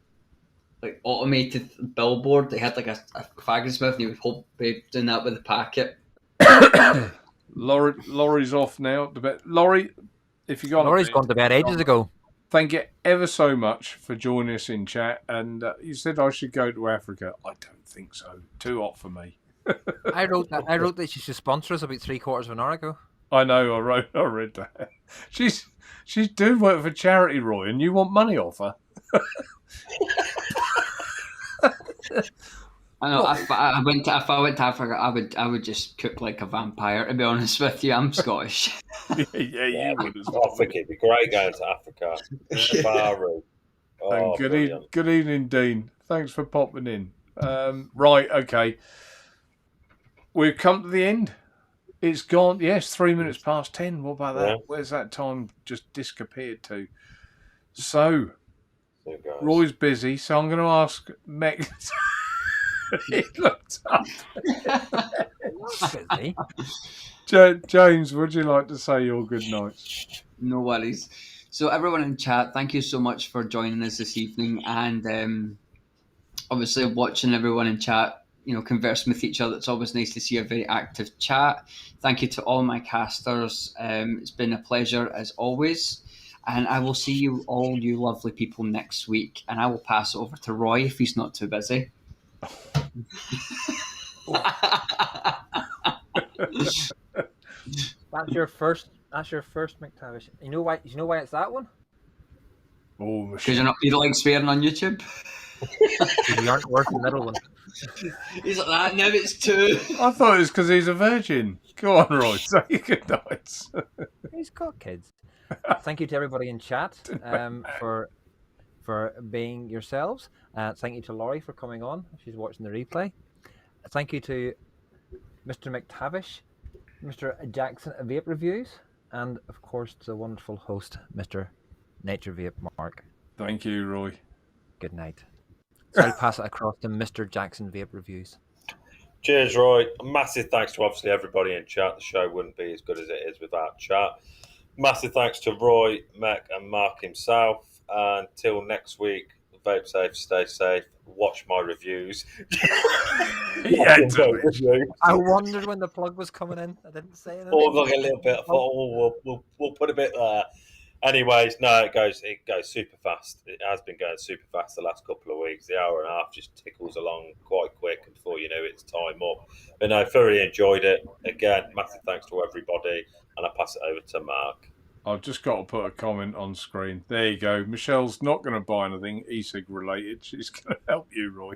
like automated billboard. They had like a fag in his mouth, and you would be doing that with a packet. Laurie's off now. Laurie, if you got Laurie's gone to bed ages ago. Thank you ever so much for joining us in chat. And you said I should go to Africa. I don't think so. Too hot for me. I wrote that she should sponsor us about 3/4 of an hour ago. I know. I read that. She's doing work for charity, Roy, and you want money off her. I know. If I went to Africa, I would just cook like a vampire. To be honest with you, I'm Scottish. Yeah, you would as I well. think it'd be great going to Africa. Safari. And Oh, brilliant. good evening, Dean. Thanks for popping in. Right, okay. We've come to the end. It's gone. Yes, 3 minutes past 10. What about that? Yeah. Where's that time just disappeared to? So, There it goes. Roy's busy, so I'm going to ask Meg. He looked up. Busy. James, would you like to say your good nights? No worries. So everyone in chat, thank you so much for joining us this evening, and obviously watching everyone in chat, conversing with each other. It's always nice to see a very active chat. Thank you to all my casters. It's been a pleasure as always, and I will see you all, you lovely people, next week. And I will pass it over to Roy if he's not too busy. That's your first McTavish. You know why it's that one? Oh, Because you don't like swearing on YouTube? You aren't worth the middle one. He's like that, now it's two. I thought it was because he's a virgin. Go on, Roy. Say your good nights. He's got kids. Thank you to everybody in chat for being yourselves. Thank you to Laurie for coming on. She's watching the replay. Thank you to Mr. McTavish, Mr. Jackson at Vape Reviews, and of course to the wonderful host, Mr. Naturevape Mark. Thank you, Roy. Good night. So I'll pass it across to Mr. Jackson Vape Reviews. Cheers, Roy. Massive thanks to obviously everybody in chat. The show wouldn't be as good as it is without chat. Massive thanks to Roy, Mac, and Mark himself. Until next week, vape safe, stay safe, watch my reviews. Yeah, I wondered when the plug was coming in. I didn't say anything. Or like a little bit. I thought, we'll put a bit there. Anyways, no, it goes super fast. It has been going super fast the last couple of weeks. The hour and a half just tickles along quite quick, and before you know it's time up. But no, thoroughly enjoyed it. Again, massive thanks to everybody, and I pass it over to Mark. I've just got to put a comment on screen. There you go. Michelle's not going to buy anything e-cig related. She's going to help you, Roy.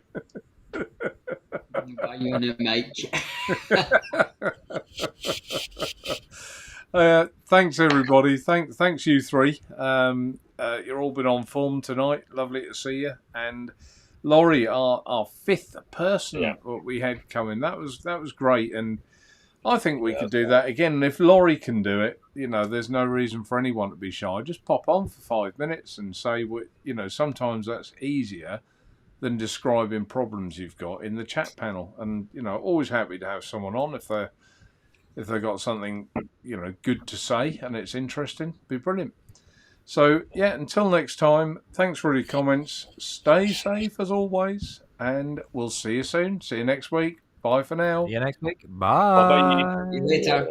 Buy you a new mic. Thanks, everybody. Thanks, you three. You're all been on form tonight. Lovely to see you. And Laurie, our fifth person we had coming. That was great. And I think we could do that again. And if Laurie can do it, there's no reason for anyone to be shy. Just pop on for 5 minutes and say what, sometimes that's easier than describing problems you've got in the chat panel. And, always happy to have someone on if they've got something, good to say and it's interesting. Be brilliant. So, until next time, thanks for your comments. Stay safe as always, and we'll see you soon. See you next week. Bye for now. See you next week. Bye. Bye. See you later.